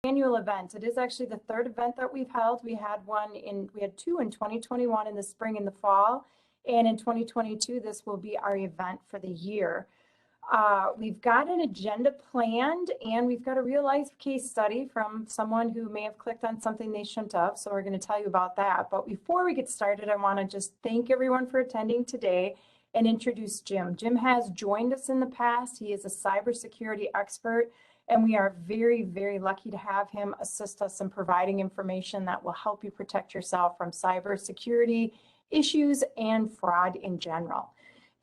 annual event. It is actually the third event that we've held. We had two in 2021 in the spring and the fall, and in 2022, this will be our event for the year. We've got an agenda planned, and we've got a real life case study from someone who may have clicked on something they shouldn't have. So we're going to tell you about that. But before we get started, I want to just thank everyone for attending today and introduce Jim. Jim has joined us in the past. He is a cybersecurity expert, and we are very, very lucky to have him assist us in providing information that will help you protect yourself from cybersecurity issues and fraud in general.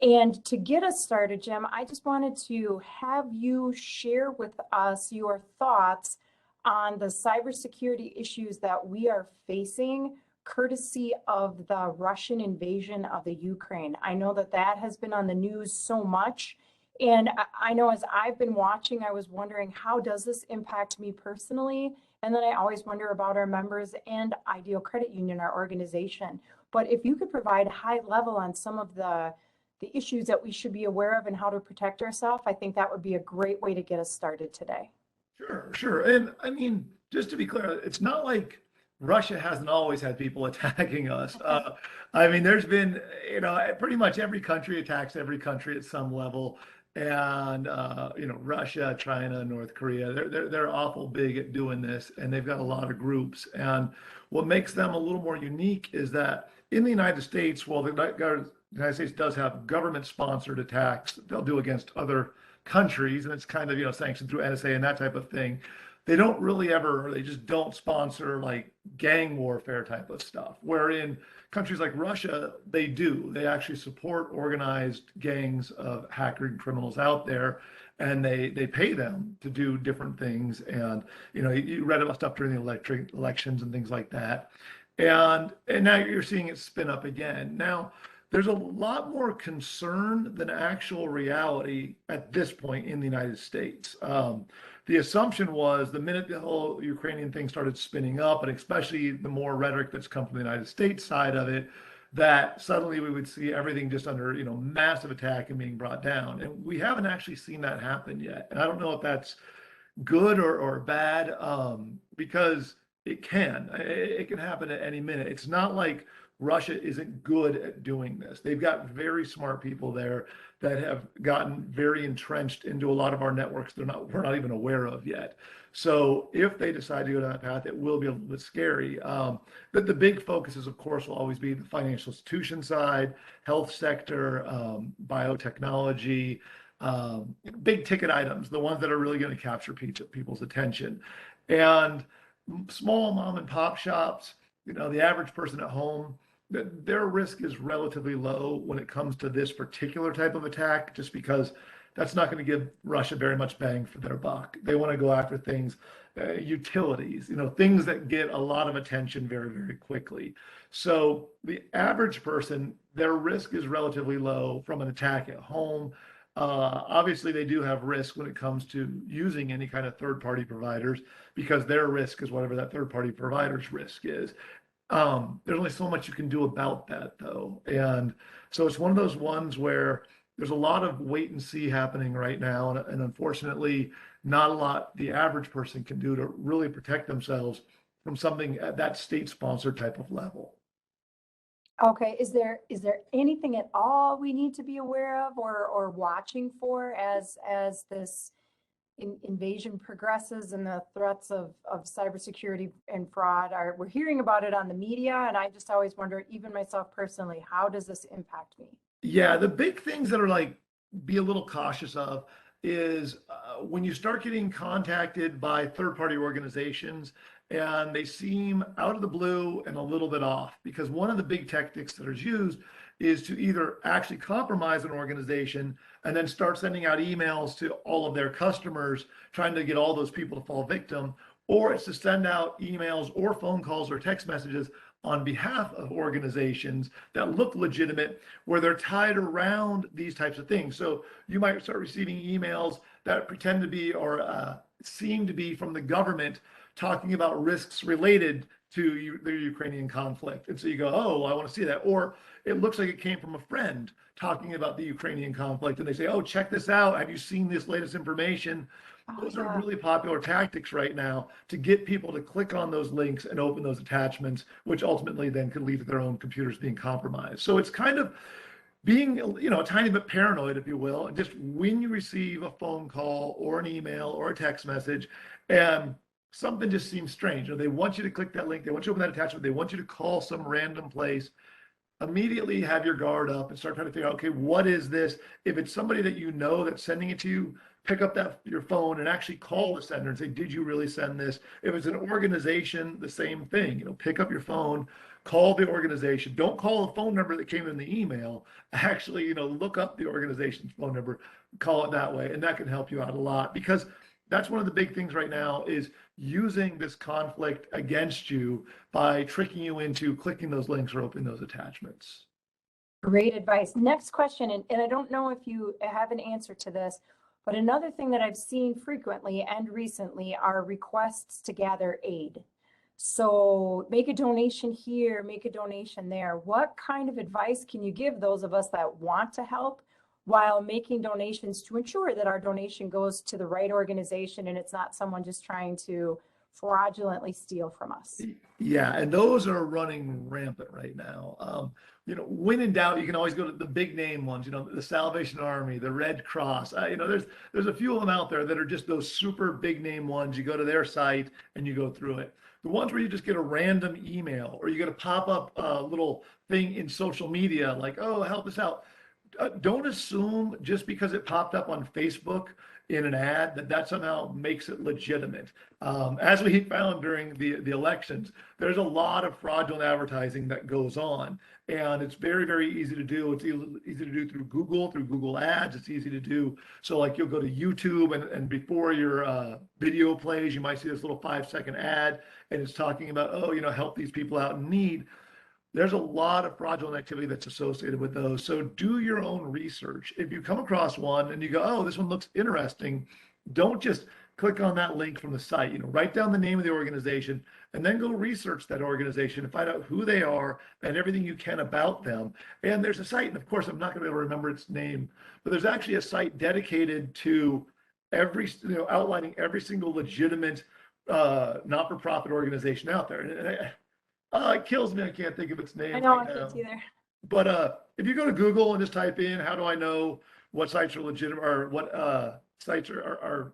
And to get us started, Jim, I just wanted to have you share with us your thoughts on the cybersecurity issues that we are facing courtesy of the Russian invasion of the Ukraine. I know that that has been on the news so much. And I know as I've been watching, I was wondering, how does this impact me personally? And then I always wonder about our members and Ideal Credit Union, our organization. But if you could provide a high level on some of the issues that we should be aware of and how to protect ourselves, I think that would be a great way to get us started today. Sure. And I mean, just to be clear, it's not like Russia hasn't always had people attacking us. I mean, there's been, pretty much every country attacks every country at some level. And, Russia, China, North Korea, they're awful big at doing this, and they've got a lot of groups. And what makes them a little more unique is that in the United States, while the United States does have government-sponsored attacks they'll do against other countries, and it's kind of, sanctioned through NSA and that type of thing. They don't really ever, they just don't sponsor like gang warfare type of stuff. Where in countries like Russia, they do. They actually support organized gangs of hackering criminals out there, and they pay them to do different things. And, you read about stuff during the elections and things like that. And now you're seeing it spin up again. Now, there's a lot more concern than actual reality at this point in the United States. The assumption was the minute the whole Ukrainian thing started spinning up, and especially the more rhetoric that's come from the United States side of it, that suddenly we would see everything just under, massive attack and being brought down. And we haven't actually seen that happen yet. And I don't know if that's good or bad, because it can happen at any minute. It's not like Russia isn't good at doing this. They've got very smart people there that have gotten very entrenched into a lot of our networks we're not even aware of yet. So if they decide to go down that path, it will be a little bit scary. But the big focuses, of course, will always be the financial institution side, health sector, biotechnology, big ticket items, the ones that are really going to capture people's attention. And small mom and pop shops, the average person at home, their risk is relatively low when it comes to this particular type of attack, just because that's not going to give Russia very much bang for their buck. They want to go after things, utilities, things that get a lot of attention very, very quickly. So the average person, their risk is relatively low from an attack at home. Obviously, they do have risk when it comes to using any kind of third-party providers, because their risk is whatever that third-party provider's risk is. There's only so much you can do about that, though. And so it's one of those ones where there's a lot of wait and see happening right now. And unfortunately, not a lot the average person can do to really protect themselves from something at that state-sponsored type of level. Okay, is there anything at all we need to be aware of or watching for as this invasion progresses and the threats of cybersecurity and fraud? We're hearing about it on the media, and I just always wonder, even myself personally, how does this impact me? Yeah, the big things that are be a little cautious of is when you start getting contacted by third-party organizations and they seem out of the blue and a little bit off, because one of the big tactics that is used is to either actually compromise an organization and then start sending out emails to all of their customers, trying to get all those people to fall victim, or it's to send out emails or phone calls or text messages on behalf of organizations that look legitimate, where they're tied around these types of things. So you might start receiving emails that pretend to be or seem to be from the government, talking about risks related to the Ukrainian conflict. And so you go, oh, well, I want to see that. Or it looks like it came from a friend talking about the Ukrainian conflict. And they say, oh, check this out. Have you seen this latest information? Oh, those are yeah. really popular tactics right now to get people to click on those links and open those attachments, which ultimately then could lead to their own computers being compromised. So it's kind of being, a tiny bit paranoid, if you will, and just when you receive a phone call or an email or a text message and something just seems strange, or they want you to click that link, they want you to open that attachment, they want you to call some random place, immediately have your guard up and start trying to figure out, okay, what is this? If it's somebody that you know that's sending it to you, pick up your phone and actually call the sender and say, did you really send this? If it's an organization, the same thing, pick up your phone, call the organization. Don't call the phone number that came in the email. Actually, look up the organization's phone number, call it that way. And that can help you out a lot, because that's one of the big things right now is using this conflict against you by tricking you into clicking those links or opening those attachments. Great advice. Next question, and I don't know if you have an answer to this, but another thing that I've seen frequently and recently are requests to gather aid. So make a donation here, make a donation there. What kind of advice can you give those of us that want to help while making donations to ensure that our donation goes to the right organization and it's not someone just trying to fraudulently steal from us? Yeah, and those are running rampant right now. When in doubt, you can always go to the big name ones. The Salvation Army, the Red Cross. There's a few of them out there that are just those super big name ones. You go to their site and you go through it. The ones where you just get a random email or you get a pop up little thing in social media like, oh, help us out. Don't assume just because it popped up on Facebook in an ad that somehow makes it legitimate. As we found during the elections, there's a lot of fraudulent advertising that goes on, and it's very, very easy to do. It's easy to do through Google Ads. It's easy to do. So like you'll go to YouTube and before your video plays, you might see this little 5-second ad, and it's talking about, oh, help these people out in need. There's a lot of fraudulent activity that's associated with those. So do your own research. If you come across one and you go, oh, this one looks interesting, don't just click on that link from the site. Write down the name of the organization and then go research that organization and find out who they are and everything you can about them. And there's a site, and of course, I'm not going to be able to remember its name, but there's actually a site dedicated to outlining every single legitimate not-for-profit organization out there. And it kills me. I can't think of its name. I know, right I can't now. either. But if you go to Google and just type in, how do I know what sites are legitimate or what sites are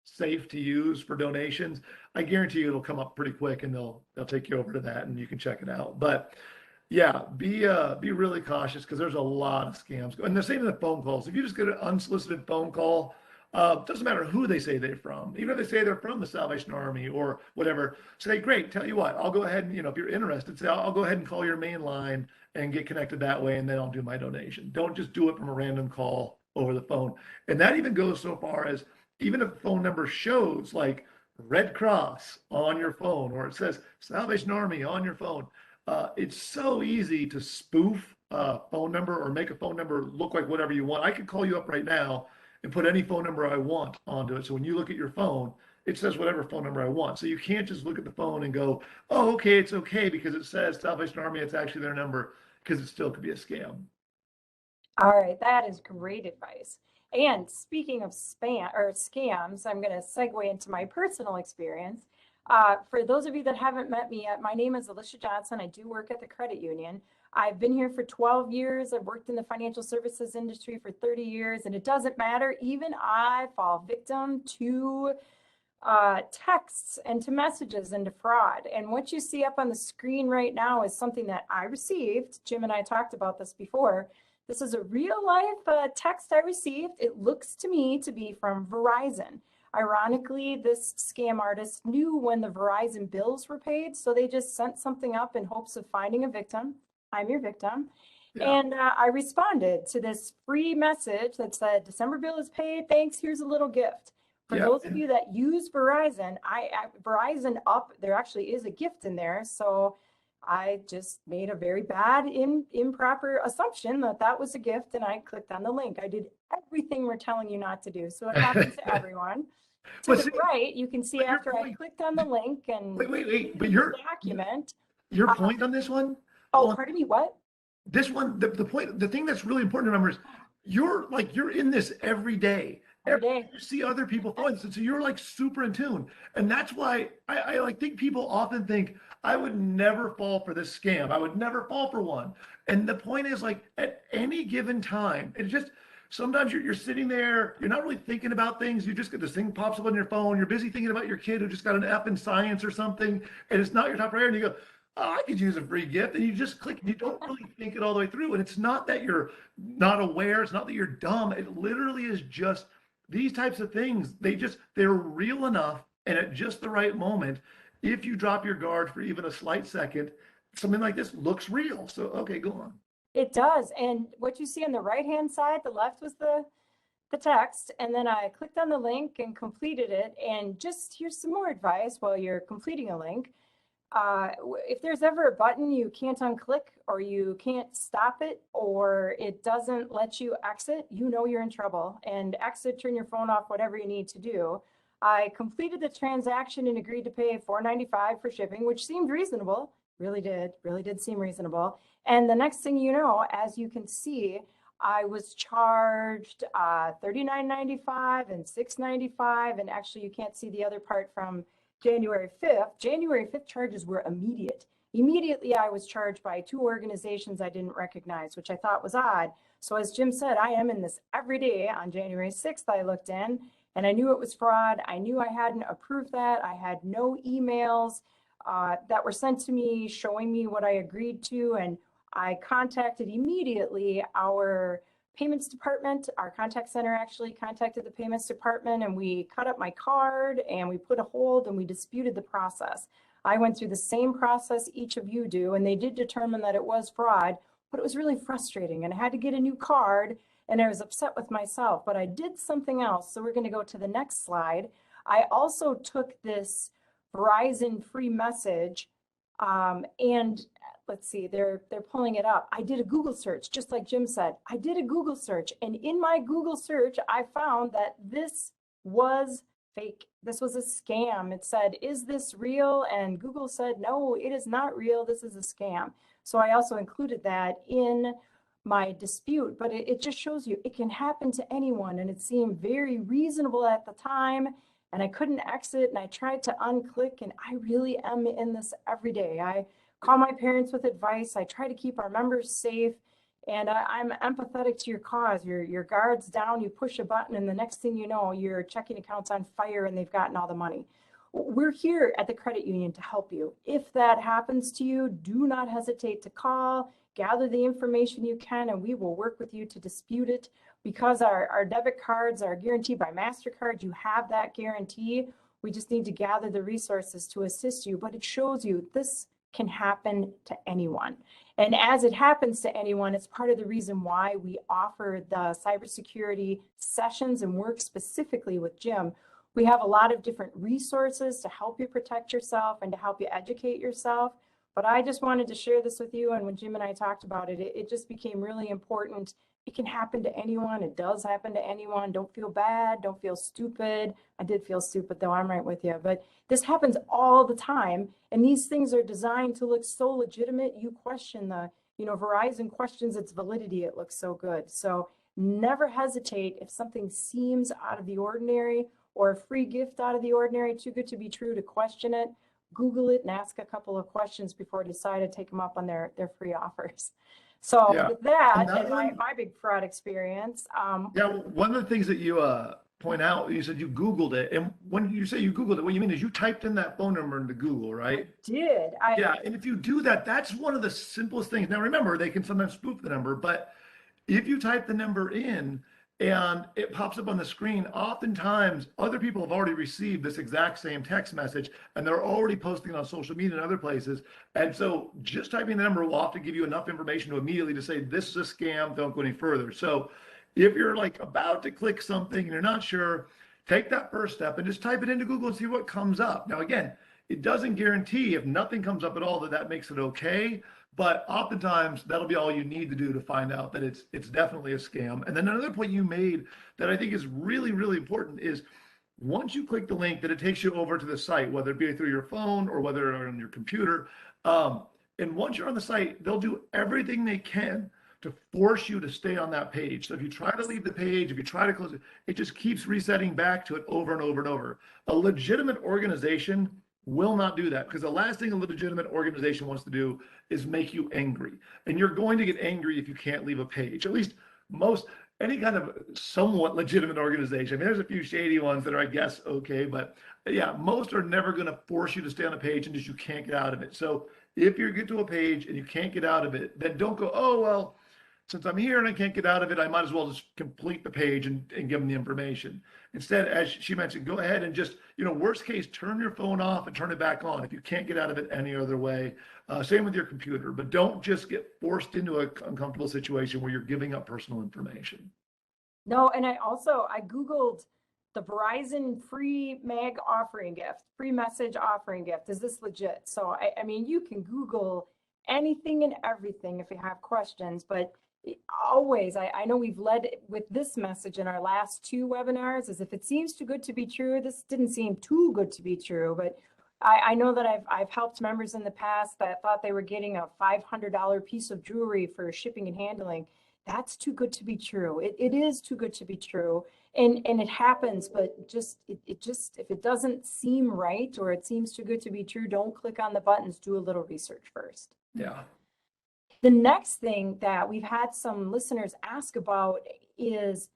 safe to use for donations? I guarantee you it'll come up pretty quick, and they'll take you over to that, and you can check it out. But yeah, be really cautious, because there's a lot of scams. And the same with the phone calls. If you just get an unsolicited phone call, doesn't matter who they say they're from. Even if they say they're from the Salvation Army or whatever, say, great, tell you what, I'll go ahead and, if you're interested, say, I'll go ahead and call your main line and get connected that way, and then I'll do my donation. Don't just do it from a random call over the phone. And that even goes so far as, even if the phone number shows like Red Cross on your phone, or it says Salvation Army on your phone, it's so easy to spoof a phone number or make a phone number look like whatever you want. I could call you up right now and put any phone number I want onto it. So when you look at your phone, it says whatever phone number I want. So you can't just look at the phone and go, oh, okay, it's okay because it says Salvation Army, it's actually their number, because it still could be a scam. All right, that is great advice. And speaking of spam or scams, I'm going to segue into my personal experience. For those of you that haven't met me yet, my name is Alicia Johnson. I do work at the credit union. I've been here for 12 years. I've worked in the financial services industry for 30 years, and it doesn't matter. Even I fall victim to texts and to messages and to fraud. And what you see up on the screen right now is something that I received. Jim and I talked about this before. This is a real life text I received. It looks to me to be from Verizon. Ironically, this scam artist knew when the Verizon bills were paid, so they just sent something up in hopes of finding a victim. I'm your victim. Yeah. And I responded to this free message that said, December bill is paid. Thanks. Here's a little gift. For those of you that use Verizon, Verizon up, there actually is a gift in there. So I just made a very bad, improper assumption that that was a gift, and I clicked on the link. I did everything we're telling you not to do. So it happens to everyone. To the right, you can see after I clicked on the link and wait, but document. Your point on this one? Oh, pardon me, what? This one, the point, the thing that's really important to remember is you're in this every day. every day. You see other people falling. So you're like super in tune. And that's why I like think people often think I would never fall for this scam. I would never fall for one. And the point is like at any given time, it just sometimes you're sitting there, you're not really thinking about things. You just get this thing pops up on your phone. You're busy thinking about your kid who just got an F in science or something, and it's not your top priority. And you go, oh, I could use a free gift. And you just click and you don't really think it all the way through. And it's not that you're not aware. It's not that you're dumb. It literally is just these types of things. They're real enough. And at just the right moment, if you drop your guard for even a slight second, something like this looks real. So, okay, go on. It does. And what you see on the right-hand side, the left was the text, and then I clicked on the link and completed it. And just here's some more advice while you're completing a link. If there's ever a button you can't unclick, or you can't stop it, or it doesn't let you exit, you know you're in trouble. And exit, turn your phone off, whatever you need to do. I completed the transaction and agreed to pay $4.95 for shipping, which seemed reasonable. Really did seem reasonable. And the next thing you know, as you can see, I was charged $39.95 and $6.95. And actually, you can't see the other part from January 5th. January 5th charges were immediate. Immediately, I was charged by two organizations I didn't recognize, which I thought was odd. So as Jim said, I am in this every day. On January 6th, I looked in and I knew it was fraud. I knew I hadn't approved that. I had no emails that were sent to me showing me what I agreed to. And I contacted immediately our payments department. Our contact center actually contacted the payments department, and we cut up my card and we put a hold and we disputed the process. I went through the same process each of you do, and they did determine that it was fraud, but it was really frustrating and I had to get a new card and I was upset with myself, but I did something else. So we're going to go to the next slide. I also took this Verizon free message and let's see, they're pulling it up. I did a Google search, just like Jim said. I did a Google search, and in my Google search, I found that this was fake. This was a scam. It said, is this real? And Google said, no, it is not real. This is a scam. So I also included that in my dispute, but it just shows you it can happen to anyone. And it seemed very reasonable at the time. And I couldn't exit, and I tried to unclick, and I really am in this every day. I call my parents with advice. I try to keep our members safe, and I'm empathetic to your cause. Your guard's down, you push a button, and the next thing you know, your checking account's on fire and they've gotten all the money. We're here at the credit union to help you. If that happens to you, do not hesitate to call, gather the information you can, and we will work with you to dispute it. Because our debit cards are guaranteed by MasterCard, you have that guarantee. We just need to gather the resources to assist you, but it shows you this can happen to anyone. And as it happens to anyone, it's part of the reason why we offer the cybersecurity sessions and work specifically with Jim. We have a lot of different resources to help you protect yourself and to help you educate yourself. But I just wanted to share this with you. And when Jim and I talked about it, it just became really important. It can happen to anyone. It does happen to anyone. Don't feel bad. Don't feel stupid. I did feel stupid, though. I'm right with you. But this happens all the time. And these things are designed to look so legitimate. You question Verizon questions its validity. It looks so good. So never hesitate if something seems out of the ordinary or a free gift out of the ordinary, too good to be true, to question it. Google it and ask a couple of questions before you decide to take them up on their free offers. So with that, and my big fraud experience. One of the things that you point out, you said you Googled it. And when you say you Googled it, what you mean is you typed in that phone number into Google, right? I did. And if you do that, that's one of the simplest things. Now, remember, they can sometimes spoof the number, but if you type the number in and it pops up on the screen, oftentimes other people have already received this exact same text message and they're already posting on social media and other places. And so just typing the number will often give you enough information to immediately to say, this is a scam, don't go any further. So if you're like about to click something and you're not sure, take that first step and just type it into Google and see what comes up. Now, again, it doesn't guarantee if nothing comes up at all that makes it okay. But oftentimes that'll be all you need to do to find out that it's definitely a scam. And then another point you made that I think is really, really important is once you click the link that it takes you over to the site, whether it be through your phone or whether on your computer. And once you're on the site, they'll do everything they can to force you to stay on that page. So if you try to leave the page, if you try to close it, it just keeps resetting back to it over and over and over. A legitimate organization will not do that, because the last thing a legitimate organization wants to do is make you angry. And you're going to get angry if you can't leave a page. At least most, any kind of somewhat legitimate organization. I mean, there's a few shady ones that are, I guess, okay, but yeah, most are never going to force you to stay on a page and just you can't get out of it. So if you get to a page and you can't get out of it, then don't go, oh, well, since I'm here and I can't get out of it, I might as well just complete the page and give them the information. Instead, as she mentioned, go ahead and just, worst case, turn your phone off and turn it back on if you can't get out of it any other way. Same with your computer, but don't just get forced into an uncomfortable situation where you're giving up personal information. No, and I Googled the Verizon free mag offering gift, free message offering gift. Is this legit? So, I mean, you can Google anything and everything if you have questions, but always, I know we've led with this message in our last 2 webinars, is if it seems too good to be true. This didn't seem too good to be true, but I know that I've helped members in the past that thought they were getting a $500 piece of jewelry for shipping and handling. That's too good to be true. It is too good to be true. And it happens, but it just, if it doesn't seem right or it seems too good to be true, don't click on the buttons, do a little research first. Yeah. The next thing that we've had some listeners ask about is,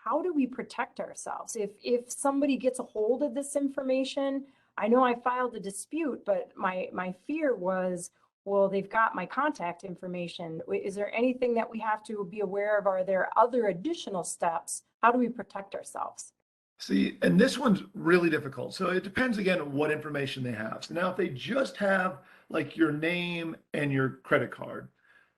how do we protect ourselves? If somebody gets a hold of this information, I know I filed a dispute, but my fear was, well, they've got my contact information. Is there anything that we have to be aware of? Are there other additional steps? How do we protect ourselves? See, and this one's really difficult. So it depends again on what information they have. So now if they just have like your name and your credit card,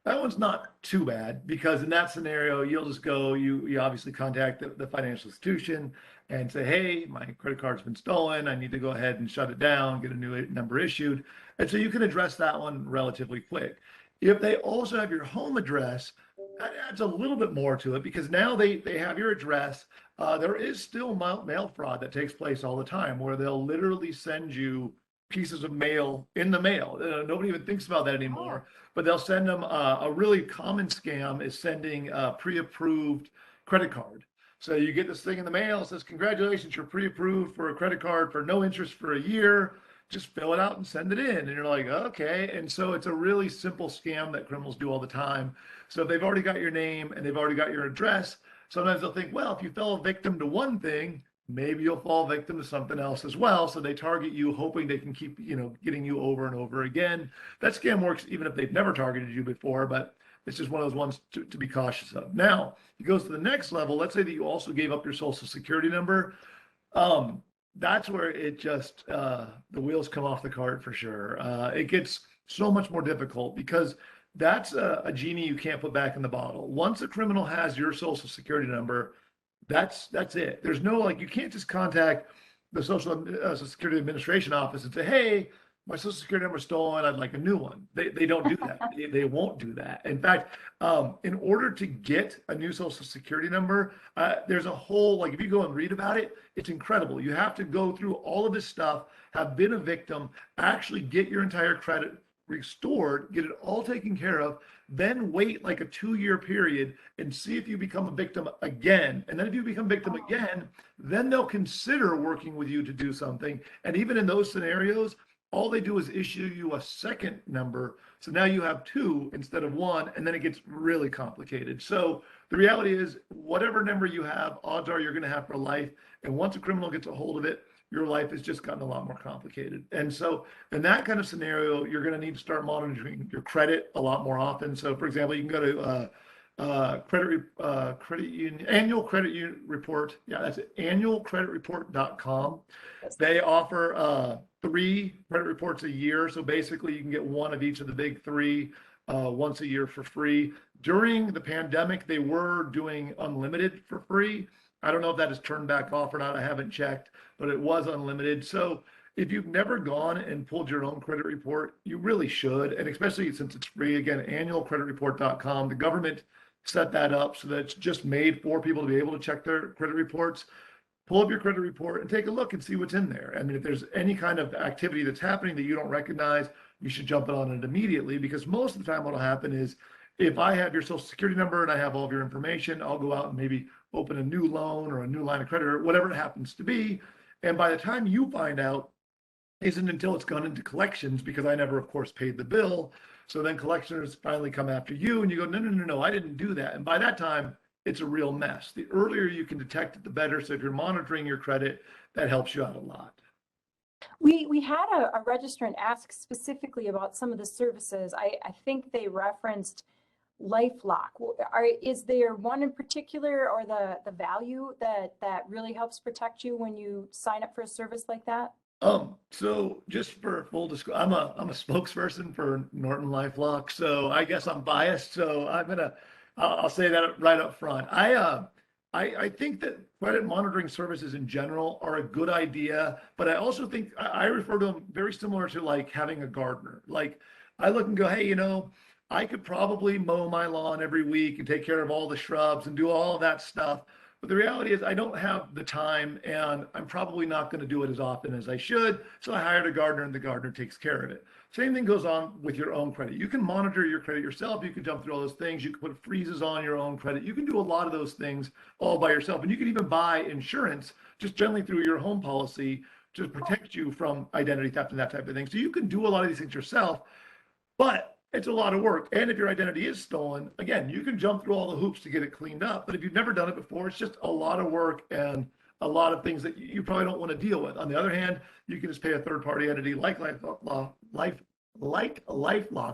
that one's not too bad, because in that scenario, you'll just go, you obviously contact the financial institution and say, hey, my credit card's been stolen. I need to go ahead and shut it down, get a new number issued. And so you can address that one relatively quick. If they also have your home address, that adds a little bit more to it, because now they have your address. There is still mail fraud that takes place all the time, where they'll literally send you pieces of mail in the mail. Nobody even thinks about that anymore, but they'll send them. A really common scam is sending a pre-approved credit card. So you get this thing in the mail, it says, congratulations, you're pre-approved for a credit card for no interest for a year. Just fill it out and send it in. And you're like, okay. And so it's a really simple scam that criminals do all the time. So if they've already got your name and they've already got your address, sometimes they'll think, well, if you fell victim to one thing, maybe you'll fall victim to something else as well. So they target you, hoping they can keep, getting you over and over again. That scam works even if they've never targeted you before, but it's just one of those ones to be cautious of. Now, it goes to the next level. Let's say that you also gave up your social security number. That's where it just, the wheels come off the cart for sure. It gets so much more difficult, because that's a genie you can't put back in the bottle. Once a criminal has your social security number, that's it. There's no, like, you can't just contact the Social Security Administration office and say, hey, my social security number is stolen, I'd like a new one. They don't do that. They won't do that. In fact, in order to get a new social security number, there's a whole, like, if you go and read about it, it's incredible. You have to go through all of this stuff, have been a victim, actually get your entire credit restored, get it all taken care of, then wait like a 2-year period and see if you become a victim again. And then if you become victim again, then they'll consider working with you to do something. And even in those scenarios, all they do is issue you a second number. So now you have 2 instead of 1, and then it gets really complicated. So the reality is, whatever number you have, odds are you're going to have for life. And once a criminal gets a hold of it, your life has just gotten a lot more complicated. And so in that kind of scenario, you're going to need to start monitoring your credit a lot more often. So for example, you can go to credit union, annual credit union report. Yeah, that's it, annualcreditreport.com. They offer 3 credit reports a year. So basically you can get one of each of the big 3 once a year for free. During the pandemic, they were doing unlimited for free. I don't know if that is turned back off or not. I haven't checked, but it was unlimited. So if you've never gone and pulled your own credit report, you really should. And especially since it's free, again, annualcreditreport.com. The government set that up so that it's just made for people to be able to check their credit reports. Pull up your credit report and take a look and see what's in there. I mean, if there's any kind of activity that's happening that you don't recognize, you should jump on it immediately, because most of the time what will happen is if I have your social security number and I have all of your information, I'll go out and maybe open a new loan or a new line of credit or whatever it happens to be. And by the time you find out, isn't until it's gone into collections because I never, of course, paid the bill. So then collectors finally come after you and you go, no, no, no, no, I didn't do that. And by that time, it's a real mess. The earlier you can detect it, the better. So if you're monitoring your credit, that helps you out a lot. We had a registrant ask specifically about some of the services. I think they referenced LifeLock. Is there one in particular or the value that really helps protect you when you sign up for a service like that? So just for full disclosure, I'm a spokesperson for Norton LifeLock, so I guess I'm biased. So I'll say that right up front. I think that credit monitoring services in general are a good idea, but I also think I refer to them very similar to like having a gardener. Like I look and go, hey, I could probably mow my lawn every week and take care of all the shrubs and do all of that stuff. But the reality is I don't have the time and I'm probably not going to do it as often as I should. So I hired a gardener and the gardener takes care of it. Same thing goes on with your own credit. You can monitor your credit yourself. You can jump through all those things. You can put freezes on your own credit. You can do a lot of those things all by yourself. And you can even buy insurance just generally through your home policy to protect you from identity theft and that type of thing. So you can do a lot of these things yourself, but it's a lot of work. And if your identity is stolen, again, you can jump through all the hoops to get it cleaned up. But if you've never done it before, it's just a lot of work and a lot of things that you probably don't want to deal with. On the other hand, you can just pay a third party entity like LifeLock.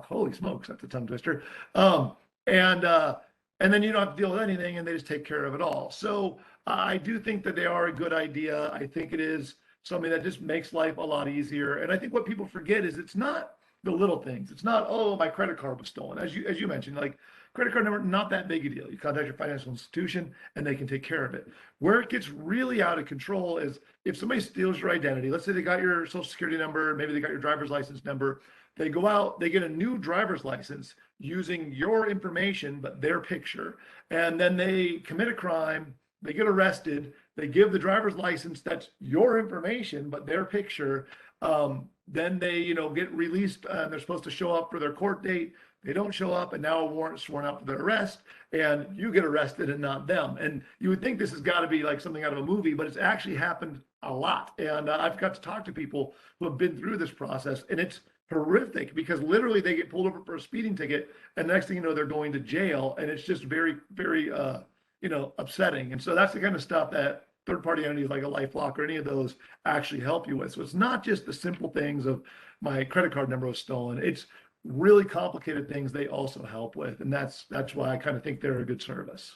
Holy smokes, that's a tongue twister. And and then you don't have to deal with anything, and they just take care of it all. So I do think that they are a good idea. I think it is something that just makes life a lot easier. And I think what people forget is it's not the little things. It's not, oh, my credit card was stolen. As you mentioned, like credit card number, not that big a deal. You contact your financial institution and they can take care of it. Where it gets really out of control is if somebody steals your identity, let's say they got your social security number, maybe they got your driver's license number, they go out, they get a new driver's license using your information, but their picture, and then they commit a crime, they get arrested, they give the driver's license that's your information, but their picture. Then they, get released and they're supposed to show up for their court date. They don't show up, and now a warrant sworn out for their arrest, and you get arrested and not them. And you would think this has got to be like something out of a movie, but it's actually happened a lot. And I've got to talk to people who have been through this process, and it's horrific because literally they get pulled over for a speeding ticket, and the next thing you know, they're going to jail, and it's just very, very, upsetting. And so that's the kind of stuff that third-party entities like a LifeLock or any of those actually help you with. So it's not just the simple things of my credit card number was stolen. It's really complicated things they also help with. And that's why I kind of think they're a good service.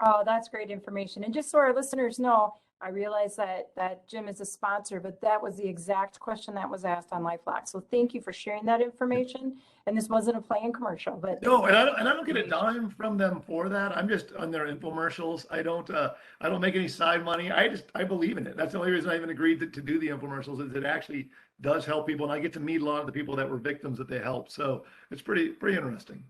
Oh, that's great information. And just so our listeners know, I realize that Jim is a sponsor, but that was the exact question that was asked on LifeLock. So thank you for sharing that information. And this wasn't a play-in commercial, but No, and I don't get a dime from them for that. I'm just on their infomercials. I don't make any side money. I believe in it. That's the only reason I even agreed to do the infomercials is it actually does help people, and I get to meet a lot of the people that were victims that they helped. So it's pretty interesting.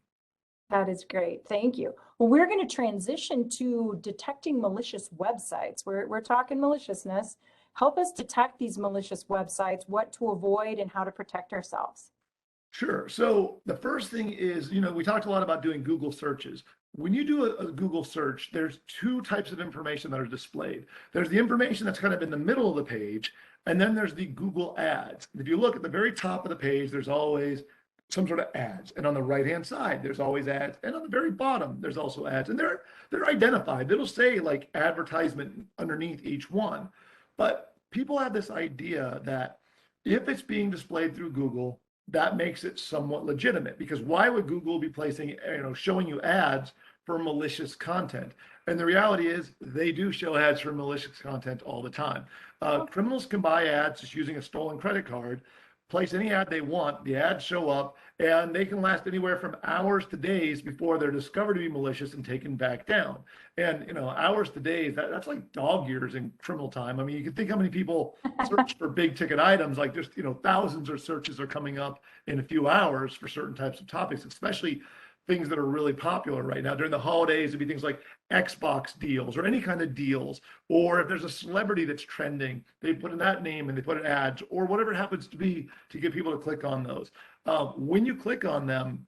that is great. Thank you. Well, we're going to transition to detecting malicious websites. We're talking maliciousness. Help us detect these malicious websites, what to avoid, and how to protect ourselves. Sure. So the first thing is, we talked a lot about doing Google searches. When you do a Google search, there's two types of information that are displayed. There's the information that's kind of in the middle of the page, and then there's the Google ads. If you look at the very top of the page, there's always some sort of ads. And on the right-hand side, there's always ads. And on the very bottom, there's also ads. And they're identified. It'll say like advertisement underneath each one. But people have this idea that if it's being displayed through Google, that makes it somewhat legitimate because why would Google be placing, showing you ads for malicious content? And the reality is they do show ads for malicious content all the time. Criminals can buy ads just using a stolen credit card, place any ad they want, the ads show up, and they can last anywhere from hours to days before they're discovered to be malicious and taken back down. And hours to days, that's like dog years in criminal time. I mean, you can think how many people search for big ticket items, like just thousands of searches are coming up in a few hours for certain types of topics, especially things that are really popular right now. During the holidays, it'd be things like Xbox deals or any kind of deals, or if there's a celebrity that's trending, they put in that name and they put in ads or whatever it happens to be to get people to click on those. When you click on them,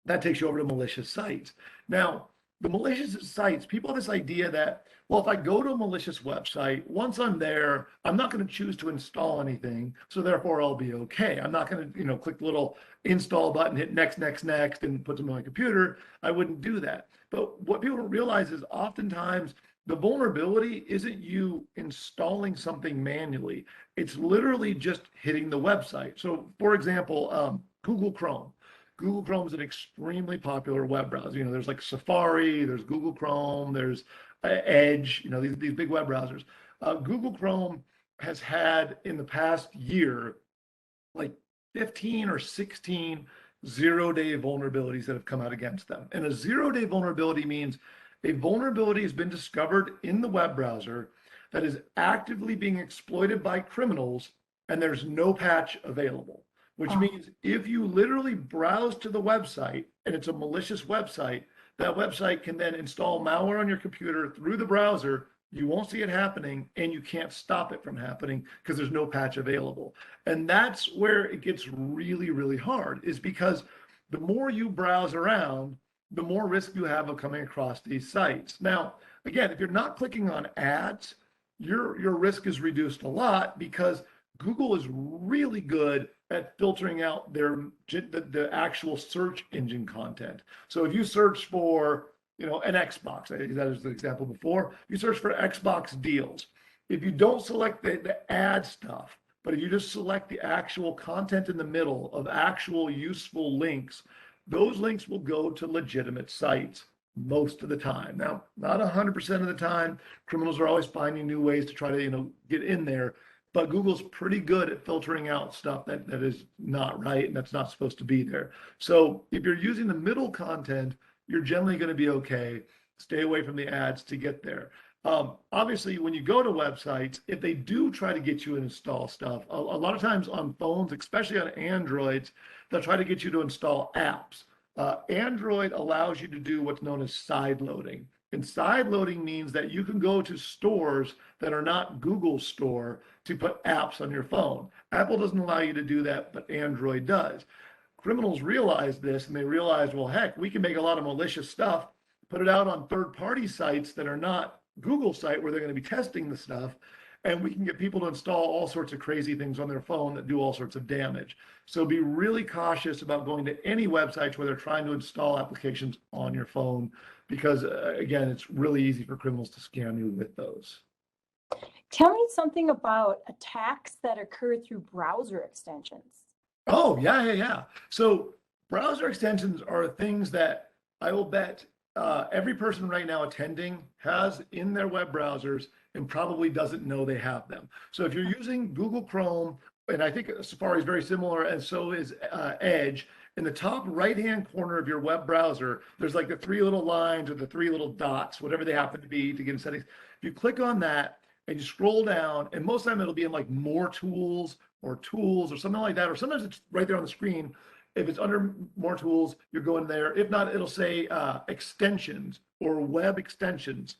that takes you over to malicious sites. Now, the malicious sites, people have this idea that, well, if I go to a malicious website, once I'm there, I'm not going to choose to install anything, so therefore I'll be okay. I'm not going to, click the little install button, hit next, next, next, and put them on my computer. I wouldn't do that. But what people don't realize is oftentimes the vulnerability isn't you installing something manually. It's literally just hitting the website. So, for example, Google Chrome. Google Chrome is an extremely popular web browser. There's like Safari, there's Google Chrome, there's Edge, these big web browsers. Google Chrome has had in the past year like 15 or 16 zero-day vulnerabilities that have come out against them. And a zero-day vulnerability means a vulnerability has been discovered in the web browser that is actively being exploited by criminals, and there's no patch available. Which means if you literally browse to the website and it's a malicious website, that website can then install malware on your computer through the browser. You won't see it happening and you can't stop it from happening because there's no patch available. And that's where it gets really, really hard, is because the more you browse around, the more risk you have of coming across these sites. Now, again, if you're not clicking on ads, your risk is reduced a lot because Google is really good at filtering out the actual search engine content. So if you search for, an Xbox, I think that is the example before, you search for Xbox deals. If you don't select the ad stuff, but if you just select the actual content in the middle of actual useful links, those links will go to legitimate sites most of the time. Now, not 100% of the time. Criminals are always finding new ways to try to, get in there. But Google's pretty good at filtering out stuff that is not right and that's not supposed to be there. So if you're using the middle content, you're generally going to be okay. Stay away from the ads to get there. Obviously, when you go to websites, if they do try to get you to install stuff, a lot of times on phones, especially on Androids, they'll try to get you to install apps. Android allows you to do what's known as side loading. And side loading means that you can go to stores that are not Google's store to put apps on your phone. Apple doesn't allow you to do that, but Android does. Criminals realize this and they realize, well, heck, we can make a lot of malicious stuff, put it out on third-party sites that are not Google site where they're going to be testing the stuff, and we can get people to install all sorts of crazy things on their phone that do all sorts of damage. So be really cautious about going to any websites where they're trying to install applications on your phone, because again, it's really easy for criminals to scam you with those. Tell me something about attacks that occur through browser extensions. Oh, yeah. So browser extensions are things that I will bet every person right now attending has in their web browsers and probably doesn't know they have them. So if you're using Google Chrome, and I think Safari is very similar, and so is Edge, in the top right-hand corner of your web browser, there's like the three little lines or the three little dots, whatever they happen to be to get in settings. If you click on that and you scroll down, and most of the time it'll be in like more tools or something like that, or sometimes it's right there on the screen. If it's under more tools, you're going there. If not, it'll say extensions or web extensions.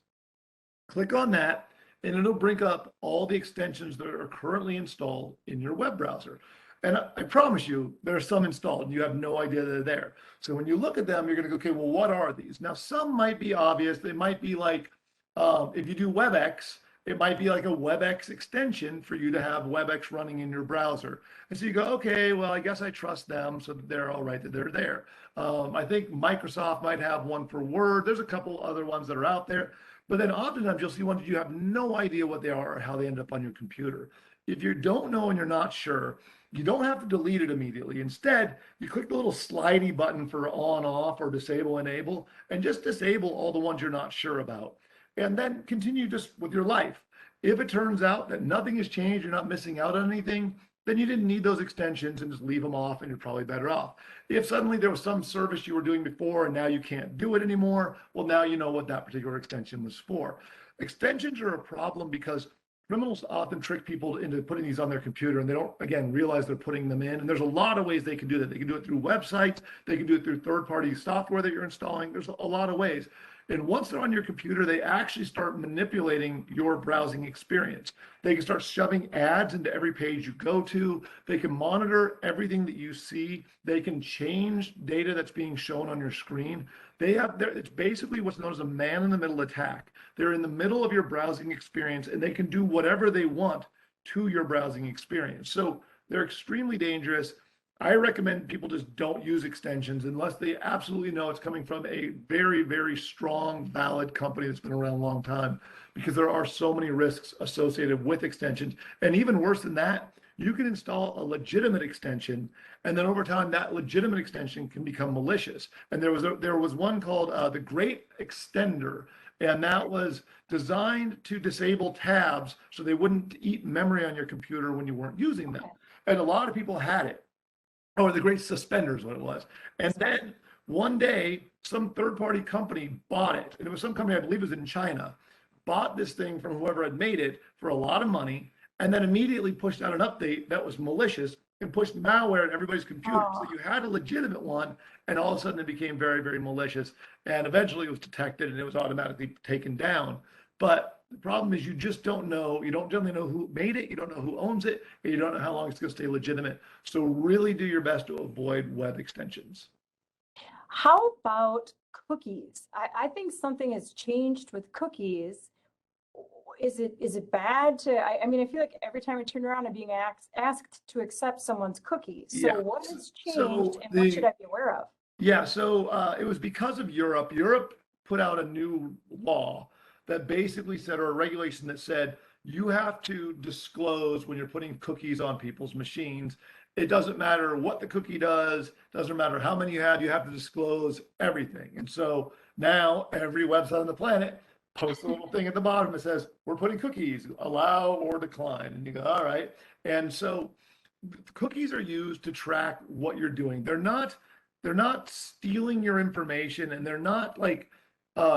Click on that, and it'll bring up all the extensions that are currently installed in your web browser. And I promise you, there are some installed and you have no idea they're there. So when you look at them, you're going to go, okay, well, what are these? Now, some might be obvious. They might be like, if you do WebEx, it might be like a WebEx extension for you to have WebEx running in your browser. And so you go, okay, well, I guess I trust them, so that they're all right that they're there. I think Microsoft might have one for Word. There's a couple other ones that are out there. But then oftentimes you'll see ones that you have no idea what they are or how they end up on your computer. If you don't know and you're not sure, you don't have to delete it immediately. Instead, you click the little slidey button for on, off, or disable, enable, and just disable all the ones you're not sure about. And then continue just with your life. If it turns out that nothing has changed, you're not missing out on anything, then you didn't need those extensions and just leave them off and you're probably better off. If suddenly there was some service you were doing before and now you can't do it anymore, well, now you know what that particular extension was for. Extensions are a problem because criminals often trick people into putting these on their computer and they don't, again, realize they're putting them in. And there's a lot of ways they can do that. They can do it through websites. They can do it through third-party software that you're installing. There's a lot of ways. And once they're on your computer, they actually start manipulating your browsing experience. They can start shoving ads into every page you go to. They can monitor everything that you see. They can change data that's being shown on your screen. It's basically what's known as a man in the middle attack. They're in the middle of your browsing experience and they can do whatever they want to your browsing experience. So they're extremely dangerous. I recommend people just don't use extensions unless they absolutely know it's coming from a very, very strong, valid company that's been around a long time, because there are so many risks associated with extensions. And even worse than that, you can install a legitimate extension, and then over time, that legitimate extension can become malicious. And there was one called the Great Extender, and that was designed to disable tabs so they wouldn't eat memory on your computer when you weren't using them. And a lot of people had it. Or the Great Suspender is what it was. And then one day, some third-party company bought it. And it was some company, I believe it was in China, bought this thing from whoever had made it for a lot of money, and then immediately pushed out an update that was malicious and pushed malware in everybody's computer. So you had a legitimate one, and all of a sudden it became very, very malicious. And eventually it was detected and it was automatically taken down. But the problem is you just don't know. You don't generally know who made it. You don't know who owns it. And you don't know how long it's going to stay legitimate. So really do your best to avoid web extensions. How about cookies? I think something has changed with cookies. Is it bad to, I mean, I feel like every time I turn around, I'm being asked to accept someone's cookies. So Yeah. what has changed So and what should I be aware of? Yeah, so it was because of Europe. Europe put out a new law that basically said, or a regulation that said, you have to disclose when you're putting cookies on people's machines. It doesn't matter what the cookie does, doesn't matter how many you have to disclose everything. And so now every website on the planet posts a little thing at the bottom that says, we're putting cookies, allow or decline. And you go, all right. And so cookies are used to track what you're doing. They're not stealing your information, and they're not like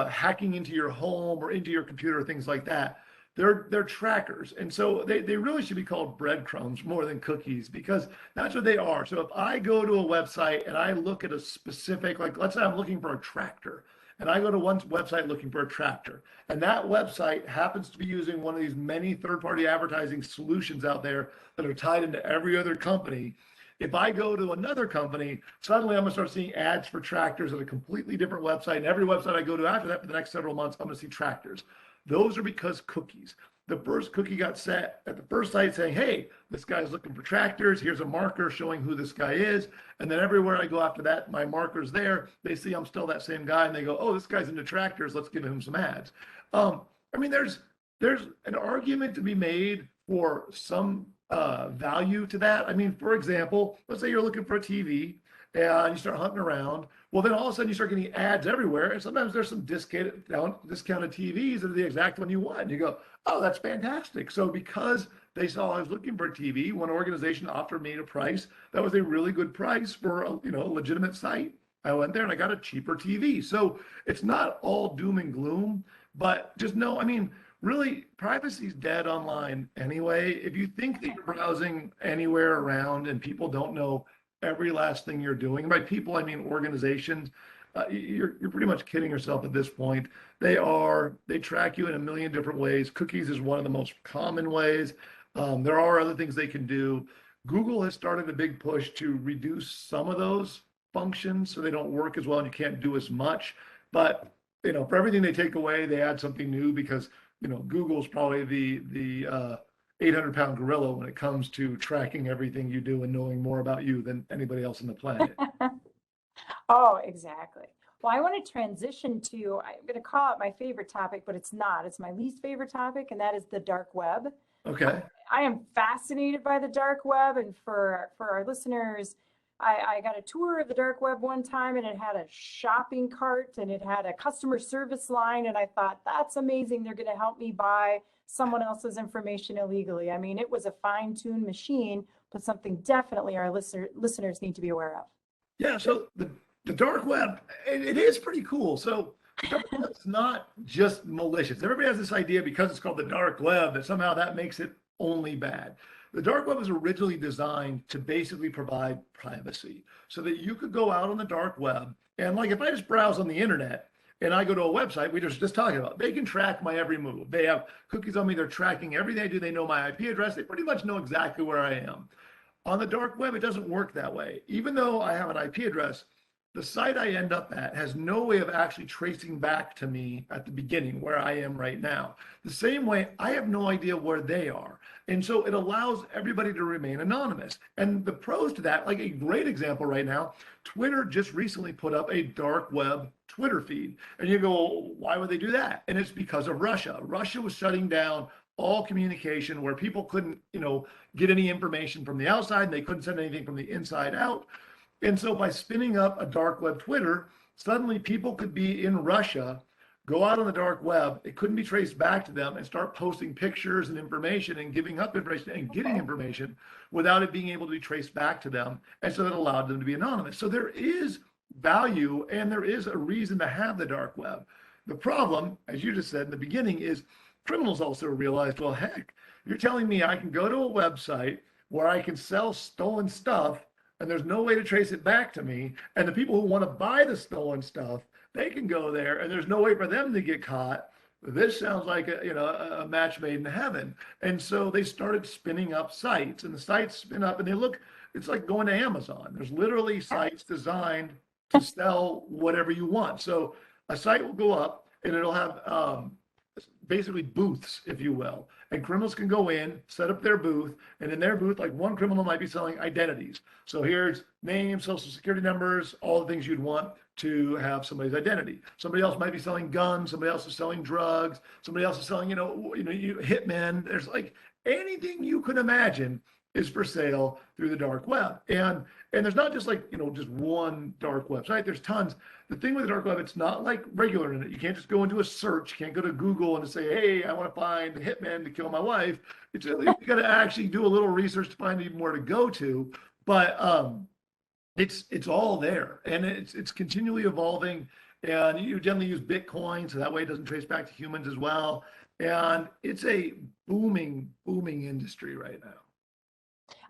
hacking into your home or into your computer or things like that. They're trackers. And so they really should be called breadcrumbs more than cookies, because that's what they are. So if I go to a website and I look at a specific, like let's say I'm looking for a tractor, and I go to one website looking for a tractor, and that website happens to be using one of these many third-party advertising solutions out there that are tied into every other company. If I go to another company, suddenly I'm going to start seeing ads for tractors at a completely different website. And every website I go to after that for the next several months, I'm going to see tractors. Those are because cookies. The first cookie got set at the first site saying, hey, this guy's looking for tractors. Here's a marker showing who this guy is. And then everywhere I go after that, my marker's there. They see I'm still that same guy, and they go, oh, this guy's into tractors. Let's give him some ads. I mean, there's an argument to be made for some value to that. I mean, for example, let's say you're looking for a TV and you start hunting around. Well, then all of a sudden you start getting ads everywhere. And sometimes there's some discounted TVs that are the exact one you want. And you go, oh, that's fantastic. So because they saw I was looking for a TV, one organization offered me a price that was a really good price for a legitimate site. I went there and I got a cheaper TV. So it's not all doom and gloom, but just know, I mean, really, privacy's dead online anyway. If you think that you're browsing anywhere around and people don't know every last thing you're doing, by people I mean organizations, you're pretty much kidding yourself at this point. They track you in a million different ways. Cookies is one of the most common ways. There are other things they can do. Google has started a big push to reduce some of those functions so they don't work as well and you can't do as much. But for everything they take away, they add something new, because Google's probably the 800-pound gorilla when it comes to tracking everything you do and knowing more about you than anybody else on the planet. Oh, exactly. Well, I want to transition to, I'm going to call it my favorite topic, but it's not. It's my least favorite topic, and that is the dark web. Okay. I am fascinated by the dark web, and for our listeners, I got a tour of the dark web one time, and it had a shopping cart and it had a customer service line, and I thought, that's amazing. They're going to help me buy someone else's information illegally. I mean, it was a fine-tuned machine, but something definitely our listeners need to be aware of. Yeah, so the dark web, it is pretty cool. So the dark web's not just malicious. Everybody has this idea because it's called the dark web that somehow that makes it only bad. The dark web was originally designed to basically provide privacy so that you could go out on the dark web and, like, if I just browse on the internet and I go to a website we just talking about, they can track my every move. They have cookies on me. They're tracking everything I do. They know my IP address. They pretty much know exactly where I am. On the dark web, it doesn't work that way. Even though I have an IP address, the site I end up at has no way of actually tracing back to me at the beginning where I am right now. The same way, I have no idea where they are. And so it allows everybody to remain anonymous. And the pros to that, like a great example right now, Twitter just recently put up a dark web Twitter feed. And you go, well, why would they do that? And it's because of Russia. Russia was shutting down all communication where people couldn't, get any information from the outside and they couldn't send anything from the inside out. And so by spinning up a dark web Twitter, suddenly people could be in Russia, go out on the dark web, it couldn't be traced back to them, and start posting pictures and information and giving up information and getting information without it being able to be traced back to them. And so that allowed them to be anonymous. So there is value and there is a reason to have the dark web. The problem, as you just said in the beginning, is criminals also realized, well, heck, you're telling me I can go to a website where I can sell stolen stuff and there's no way to trace it back to me. And the people who want to buy the stolen stuff, they can go there and there's no way for them to get caught. This sounds like a match made in heaven. And so they started spinning up sites, and the sites spin up and they look, it's like going to Amazon. There's literally sites designed to sell whatever you want. So a site will go up and it'll have basically booths, if you will. And criminals can go in, set up their booth, and in their booth, like one criminal might be selling identities. So here's names, social security numbers, all the things you'd want to have somebody's identity. Somebody else might be selling guns, somebody else is selling drugs, somebody else is selling, hitmen. There's like anything you could imagine is for sale through the dark web. And there's not just like, just one dark website. There's tons. The thing with the dark web, it's not like regular internet. You can't just go into a search. You can't go to Google and say, hey, I want to find a hitman to kill my wife. You got to actually do a little research to find even where to go to. But it's all there, and it's continually evolving. And you generally use Bitcoin, so that way it doesn't trace back to humans as well. And it's a booming industry right now.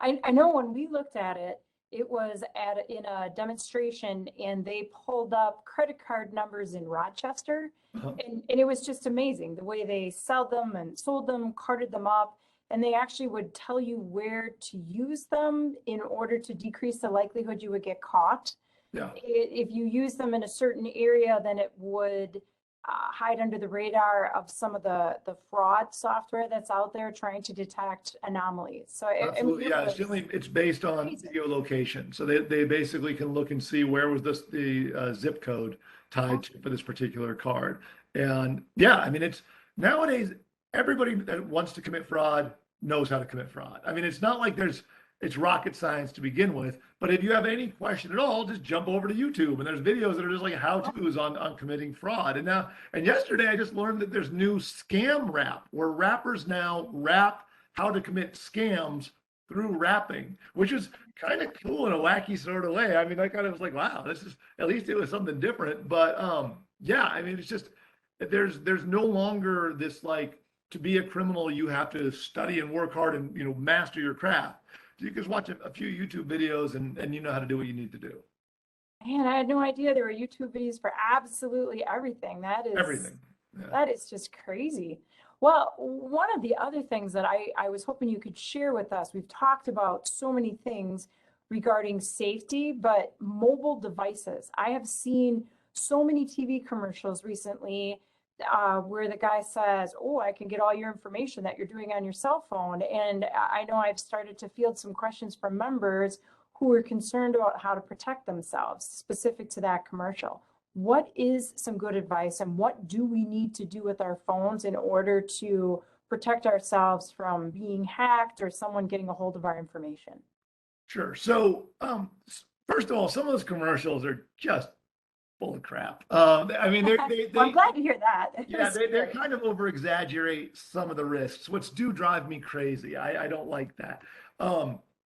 I know when we looked at it, it was in a demonstration and they pulled up credit card numbers in Rochester. And it was just amazing the way they sell them and sold them, carted them up, and they actually would tell you where to use them in order to decrease the likelihood you would get caught. Yeah. If you use them in a certain area, then it would hide under the radar of some of the fraud software that's out there trying to detect anomalies. So absolutely, yeah, it's based on geolocation. So they basically can look and see where was the zip code tied to for this particular card. And yeah, I mean, it's nowadays everybody that wants to commit fraud knows how to commit fraud. I mean, it's not like it's rocket science to begin with, but if you have any question at all, just jump over to YouTube and there's videos that are just like how-tos on committing fraud. And yesterday I just learned that there's new scam rap where rappers now rap how to commit scams through rapping, which is kind of cool in a wacky sort of way. I mean, I kind of was like, wow, at least it was something different. But yeah, I mean, it's just, there's no longer this like, to be a criminal, you have to study and work hard and, master your craft. You can just watch a few YouTube videos and you know how to do what you need to do. Man, I had no idea there were YouTube videos for absolutely everything. That is everything. Yeah. That is just crazy. Well, one of the other things that I was hoping you could share with us, we've talked about so many things regarding safety, but mobile devices. I have seen so many TV commercials recently where the guy says, oh, I can get all your information that you're doing on your cell phone. And I know I've started to field some questions from members who are concerned about how to protect themselves specific to that commercial. What is some good advice and what do we need to do with our phones in order to protect ourselves from being hacked or someone getting a hold of our information? Sure. So first of all, some of those commercials are just full of crap. I mean, well, I'm glad to hear that. Yeah, they kind of over exaggerate some of the risks, which do drive me crazy. I don't like that.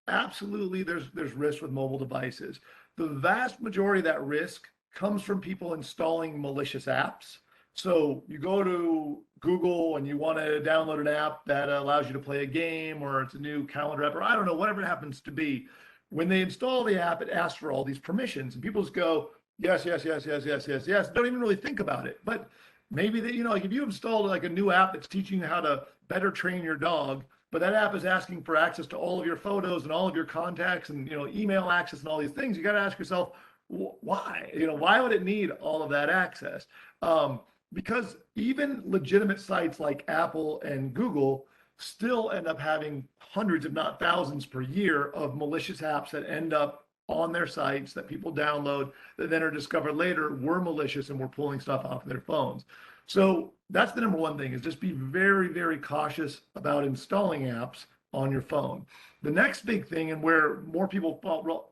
Absolutely, there's risk with mobile devices. The vast majority of that risk comes from people installing malicious apps. So you go to Google and you want to download an app that allows you to play a game, or it's a new calendar app, or I don't know, whatever it happens to be. When they install the app, it asks for all these permissions, and people just go, Yes, yes, yes, yes, yes, yes, yes. Don't even really think about it. But maybe that, like if you installed like a new app that's teaching you how to better train your dog, but that app is asking for access to all of your photos and all of your contacts and, email access and all these things, you got to ask yourself, why? Why would it need all of that access? Um, because even legitimate sites like Apple and Google still end up having hundreds, if not thousands per year of malicious apps that end up on their sites that people download that then are discovered later were malicious and were pulling stuff off of their phones. So that's the number one thing is just be very, very cautious about installing apps on your phone. The next big thing, and where more people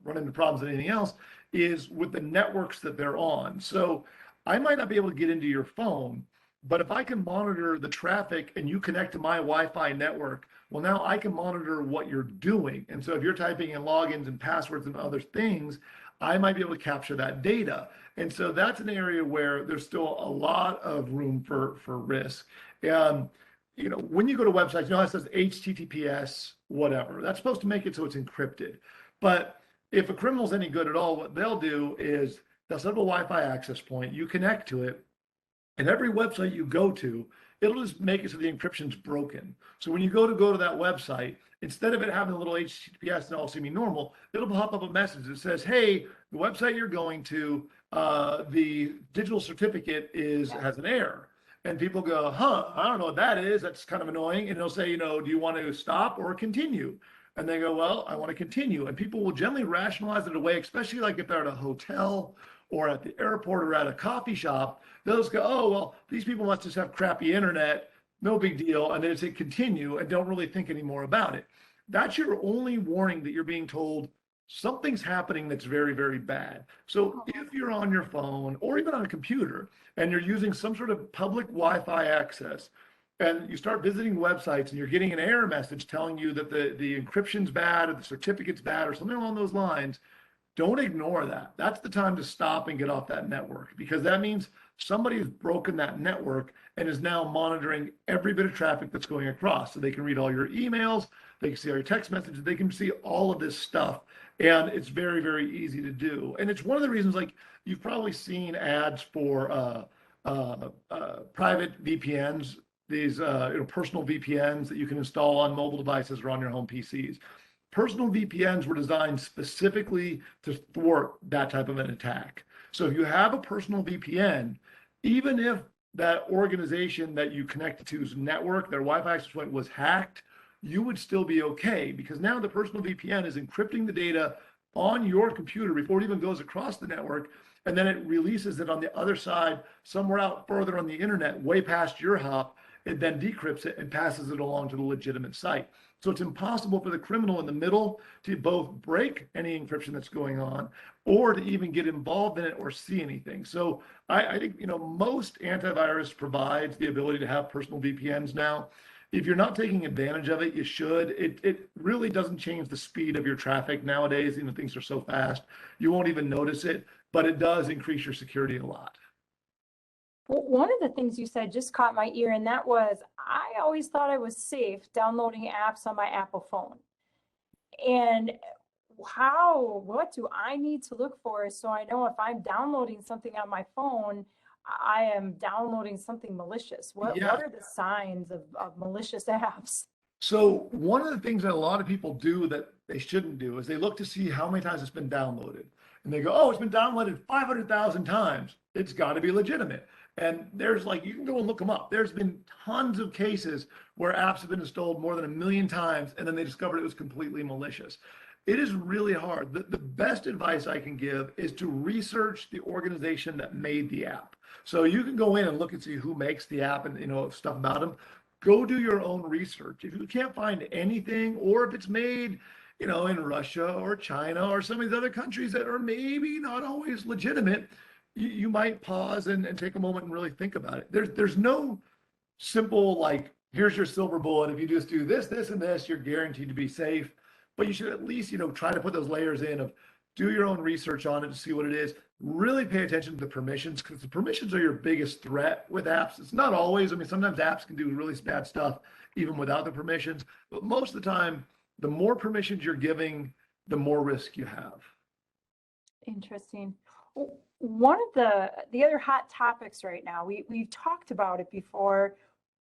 run into problems than anything else, is with the networks that they're on. So I might not be able to get into your phone, but if I can monitor the traffic and you connect to my Wi-Fi network, well, now I can monitor what you're doing. And so if you're typing in logins and passwords and other things, I might be able to capture that data. And so that's an area where there's still a lot of room for risk. And when you go to websites, it says HTTPS, whatever. That's supposed to make it so it's encrypted. But if a criminal's any good at all, what they'll do is they'll set up a Wi-Fi access point, you connect to it, and every website you go to, it'll just make it so the encryption's broken. So when you go to that website, instead of it having a little HTTPS and all seeming normal, it'll pop up a message that says, "Hey, the website you're going to, the digital certificate has an error." And people go, "Huh, I don't know what that is. That's kind of annoying." And it'll say, "Do you want to stop or continue?" And they go, "Well, I want to continue." And people will generally rationalize it away, especially like if they're at a hotel or at the airport or at a coffee shop. They'll just go, "Oh, well, these people must just have crappy internet. No big deal." And then they continue and don't really think anymore about it. That's your only warning that you're being told something's happening that's very, very bad. So if you're on your phone or even on a computer and you're using some sort of public Wi-Fi access, and you start visiting websites and you're getting an error message telling you that the encryption's bad or the certificate's bad or something along those lines, don't ignore that. That's the time to stop and get off that network, because that means somebody has broken that network and is now monitoring every bit of traffic that's going across. So they can read all your emails, they can see all your text messages, they can see all of this stuff. And it's very, very easy to do. And it's one of the reasons, like, you've probably seen ads for private VPNs, these personal VPNs that you can install on mobile devices or on your home PCs. Personal VPNs were designed specifically to thwart that type of an attack. So if you have a personal VPN, even if that organization that you connected to's network, their Wi-Fi access point was hacked, you would still be okay, because now the personal VPN is encrypting the data on your computer before it even goes across the network, and then it releases it on the other side, somewhere out further on the internet, way past your hop. It then decrypts it and passes it along to the legitimate site. So it's impossible for the criminal in the middle to both break any encryption that's going on or to even get involved in it or see anything. So I think, most antivirus provides the ability to have personal VPNs now. If you're not taking advantage of it, you should. It really doesn't change the speed of your traffic nowadays. Things are so fast, you won't even notice it, but it does increase your security a lot. Well, one of the things you said just caught my ear, and that was, I always thought I was safe downloading apps on my Apple phone. And what do I need to look for so I know if I'm downloading something on my phone, I am downloading something malicious? What Yeah. are the signs of malicious apps? So one of the things that a lot of people do that they shouldn't do is they look to see how many times it's been downloaded. And they go, "Oh, it's been downloaded 500,000 times. It's got to be legitimate." And there's you can go and look them up. There's been tons of cases where apps have been installed more than 1 million times, and then they discovered it was completely malicious. It is really hard. The best advice I can give is to research the organization that made the app. So you can go in and look and see who makes the app and stuff about them. Go do your own research. If you can't find anything, or if it's made in Russia or China or some of these other countries that are maybe not always legitimate, you might pause and take a moment and really think about it. There's no simple, here's your silver bullet. If you just do this, this, and this, you're guaranteed to be safe. But you should at least, try to put those layers in of do your own research on it to see what it is. Really pay attention to the permissions, because the permissions are your biggest threat with apps. It's not always. Sometimes apps can do really bad stuff even without the permissions. But most of the time, the more permissions you're giving, the more risk you have. Interesting. One of the other hot topics right now, we've talked about it before,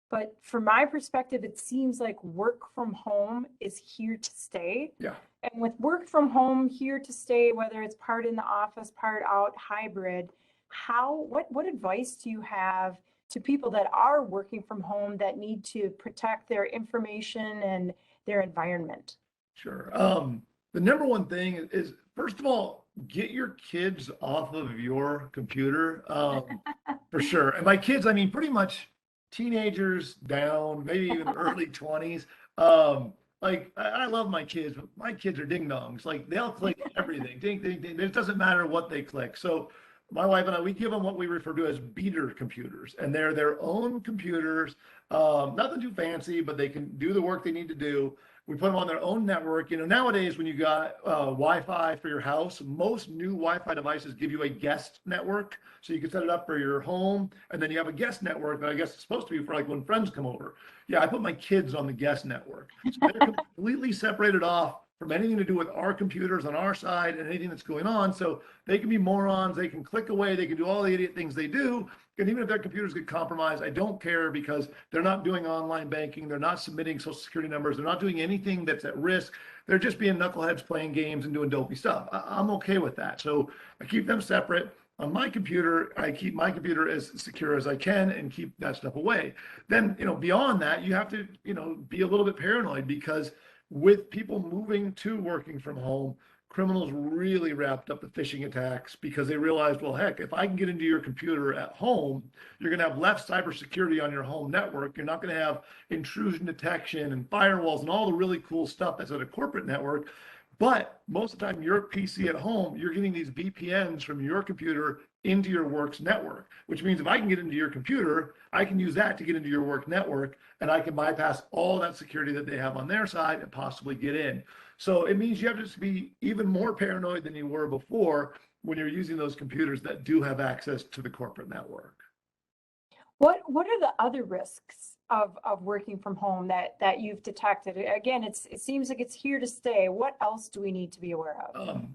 but from my perspective, it seems like work from home is here to stay. Yeah. And with work from home here to stay, whether it's part in the office, part out, hybrid, what advice do you have to people that are working from home that need to protect their information and their environment? Sure. The number one thing is, first of all, get your kids off of your computer, for sure. And by kids, I mean pretty much teenagers down, maybe even early 20s. Like I love my kids, but my kids are ding dongs. Like they'll click everything, ding, ding, ding. It doesn't matter what they click. So my wife and I, we give them what we refer to as beater computers, and they're their own computers. Nothing too fancy, but they can do the work they need to do. We put them on their own network. You know, nowadays when you got Wi-Fi for your house, most new Wi-Fi devices give you a guest network, so you can set it up for your home, and then you have a guest network that I guess it's supposed to be for like when friends come over. Yeah, I put my kids on the guest network, so they're completely separated off from anything to do with our computers on our side and anything that's going on. So they can be morons, they can click away, they can do all the idiot things they do. And even if their computers get compromised, I don't care because they're not doing online banking, they're not submitting social security numbers, they're not doing anything that's at risk. They're just being knuckleheads playing games and doing dopey stuff. I'm okay with that. So I keep them separate. On my computer, I keep my computer as secure as I can and keep that stuff away. Then, you know, beyond that, you have to, you know, be a little bit paranoid because with people moving to working from home, criminals really wrapped up the phishing attacks because they realized, well, heck, if I can get into your computer at home, you're going to have less cybersecurity on your home network. You're not going to have intrusion detection and firewalls and all the really cool stuff that's at a corporate network. But most of the time, your PC at home, you're getting these VPNs from your computer into your work's network, which means if I can get into your computer, I can use that to get into your work network, and I can bypass all that security that they have on their side and possibly get in. So it means you have to just be even more paranoid than you were before when you're using those computers that do have access to the corporate network. What are the other risks of working from home that you've detected? Again, it seems like it's here to stay. What else do we need to be aware of?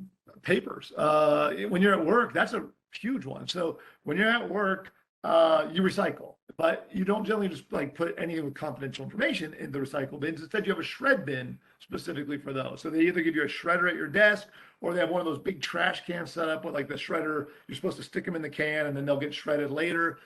Papers. When you're at work, that's a huge one. So when you're at work, you recycle, but you don't generally just like put any of the confidential information in the recycle bins. Instead, you have a shred bin specifically for those. So they either give you a shredder at your desk, or they have one of those big trash cans set up with like the shredder. You're supposed to stick them in the can, and then they'll get shredded later.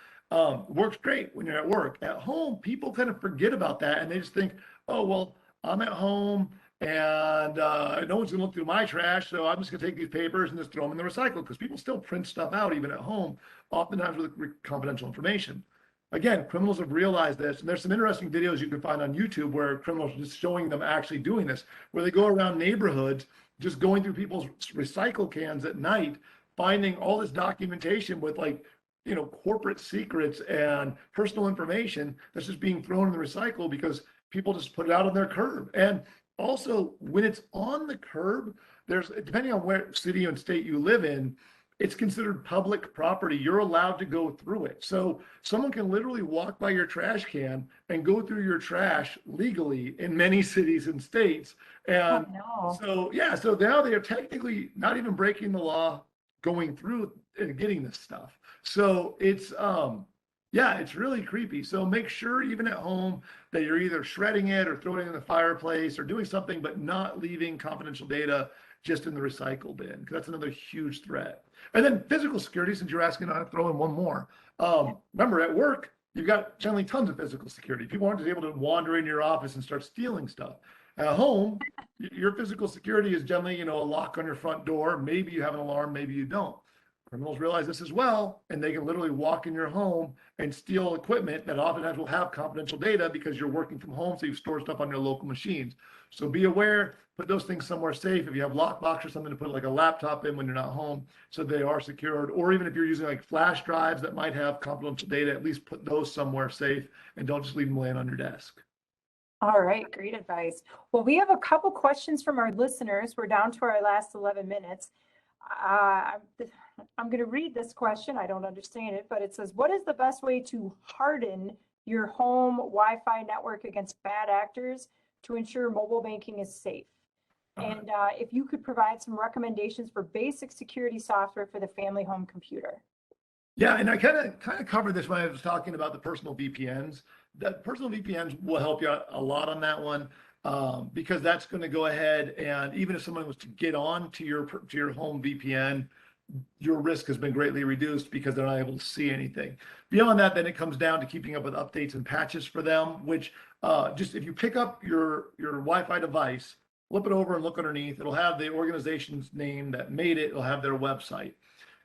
Works great when you're at work. At home, people kind of forget about that, and they just think, oh well, I'm at home and no one's gonna look through my trash, so I'm just gonna take these papers and just throw them in the recycle because people still print stuff out even at home, oftentimes with confidential information. Again, criminals have realized this, and there's some interesting videos you can find on YouTube where criminals are just showing them actually doing this, where they go around neighborhoods, just going through people's recycle cans at night, finding all this documentation with like, you know, corporate secrets and personal information that's just being thrown in the recycle because people just put it out on their curb. And also, when it's on the curb, there's, depending on where city and state you live in, it's considered public property. You're allowed to go through it. So someone can literally walk by your trash can and go through your trash legally in many cities and states. And Oh, no. so, yeah, so now they are technically not even breaking the law going through and getting this stuff. So yeah, it's really creepy. So make sure even at home that you're either shredding it or throwing it in the fireplace or doing something, but not leaving confidential data just in the recycle bin, because that's another huge threat. And then physical security, since you're asking, I'll throw in one more. Remember, at work, you've got generally tons of physical security. People aren't just able to wander into your office and start stealing stuff. At home, your physical security is generally, you know, a lock on your front door. Maybe you have an alarm, maybe you don't. Criminals realize this as well, and they can literally walk in your home and steal equipment that oftentimes will have confidential data because you're working from home, so you've stored stuff on your local machines. So be aware, put those things somewhere safe. If you have lockbox or something to put like a laptop in when you're not home, so they are secured. Or even if you're using like flash drives that might have confidential data, at least put those somewhere safe and don't just leave them laying on your desk. All right, great advice. Well, we have a couple questions from our listeners. We're down to our last 11 minutes. Uh, I'm going to read this question. I don't understand it, but it says, what is the best way to harden your home Wi-Fi network against bad actors to ensure mobile banking is safe? And if you could provide some recommendations for basic security software for the family home computer. Yeah, and I kind of covered this when I was talking about the personal VPNs. That personal VPNs will help you out a lot on that one, because that's going to go ahead and even if someone was to get on to your home VPN, your risk has been greatly reduced because they're not able to see anything. Beyond that, then it comes down to keeping up with updates and patches for them, which just if you pick up your Wi-Fi device, flip it over and look underneath, it'll have the organization's name that made it, it'll have their website.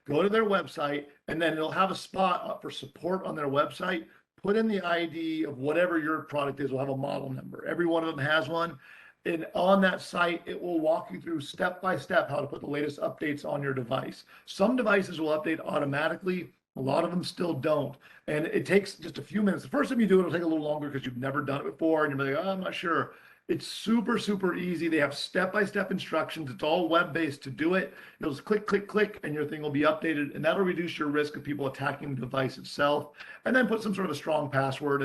Go to their website, and then it'll have a spot up for support on their website. Put in the ID of whatever your product is. Will have a model number. Every one of them has one. And on that site, it will walk you through step by step how to put the latest updates on your device. Some devices will update automatically. A lot of them still don't. And it takes just a few minutes. The first time you do it, it'll take a little longer because you've never done it before. And you're like, oh, I'm not sure. It's super, super easy. They have step-by-step instructions. It's all web-based to do it. You'll just click, click, click, and your thing will be updated. And that'll reduce your risk of people attacking the device itself. And then put some sort of a strong password,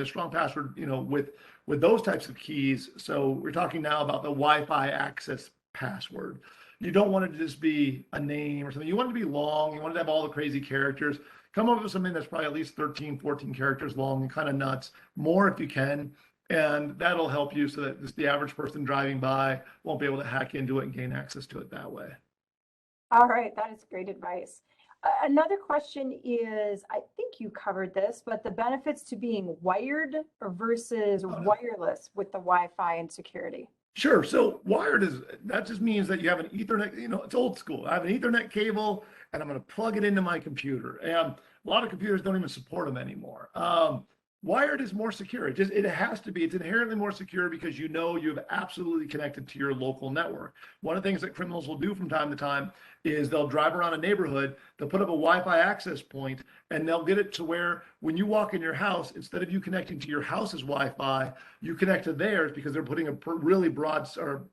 with those types of keys. So we're talking now about the Wi-Fi access password. You don't want it to just be a name or something. You want it to be long. You want it to have all the crazy characters. Come up with something that's probably at least 13, 14 characters long and kind of nuts. More if you can. And that'll help you so that just the average person driving by won't be able to hack into it and gain access to it that way. All right, that is great advice. Another question is, I think you covered this, but the benefits to being wired versus wireless with the Wi-Fi and security. Sure. So that just means that you have an Ethernet, it's old school. I have an Ethernet cable and I'm going to plug it into my computer. And a lot of computers don't even support them anymore. Wired is more secure. It has to be. It's inherently more secure because you've absolutely connected to your local network. One of the things that criminals will do from time to time is they'll drive around a neighborhood, they'll put up a Wi-Fi access point, and they'll get it to where when you walk in your house, instead of you connecting to your house's Wi-Fi, you connect to theirs because they're putting a really broad or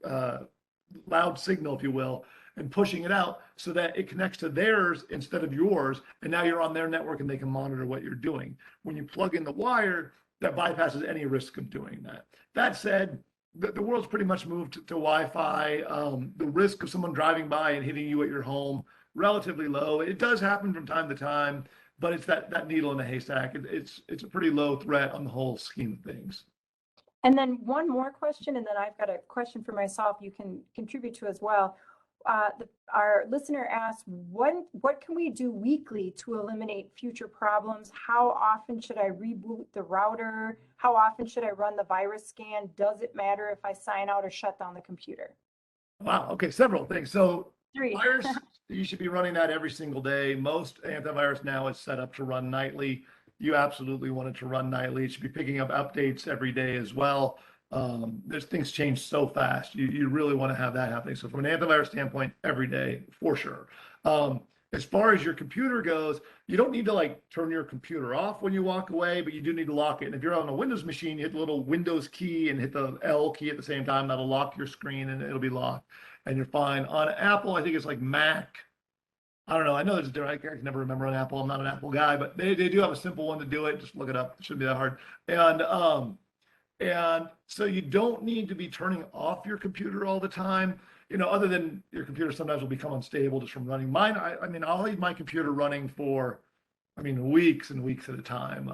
loud signal, if you will, and pushing it out so that it connects to theirs instead of yours. And now you're on their network and they can monitor what you're doing. When you plug in the wire, that bypasses any risk of doing that. That said, the world's pretty much moved to Wi-Fi. The risk of someone driving by and hitting you at your home, relatively low. It does happen from time to time, but it's that needle in the haystack. It's a pretty low threat on the whole scheme of things. And then one more question, and then I've got a question for myself you can contribute to as well. Our listener asked, what can we do weekly to eliminate future problems? How often should I reboot the router? How often should I run the virus scan? Does it matter if I sign out or shut down the computer? Wow. Okay. Several things. So Three. virus, you should be running that every single day. Most antivirus now is set up to run nightly. You absolutely want it to run nightly. It should be picking up updates every day as well. There's things change so fast. You really want to have that happening. So from an antivirus standpoint, every day for sure. As far as your computer goes, you don't need to turn your computer off when you walk away, but you do need to lock it. And if you're on a Windows machine, you hit the little Windows key and hit the L key at the same time. That'll lock your screen and it'll be locked and you're fine. On Apple, I think it's like Mac. I don't know. I know there's I can never remember on Apple. I'm not an Apple guy, but they do have a simple one to do it. Just look it up. It shouldn't be that hard. And so you don't need to be turning off your computer all the time, other than your computer sometimes will become unstable just from running. Mine, I'll leave my computer running for, weeks and weeks at a time.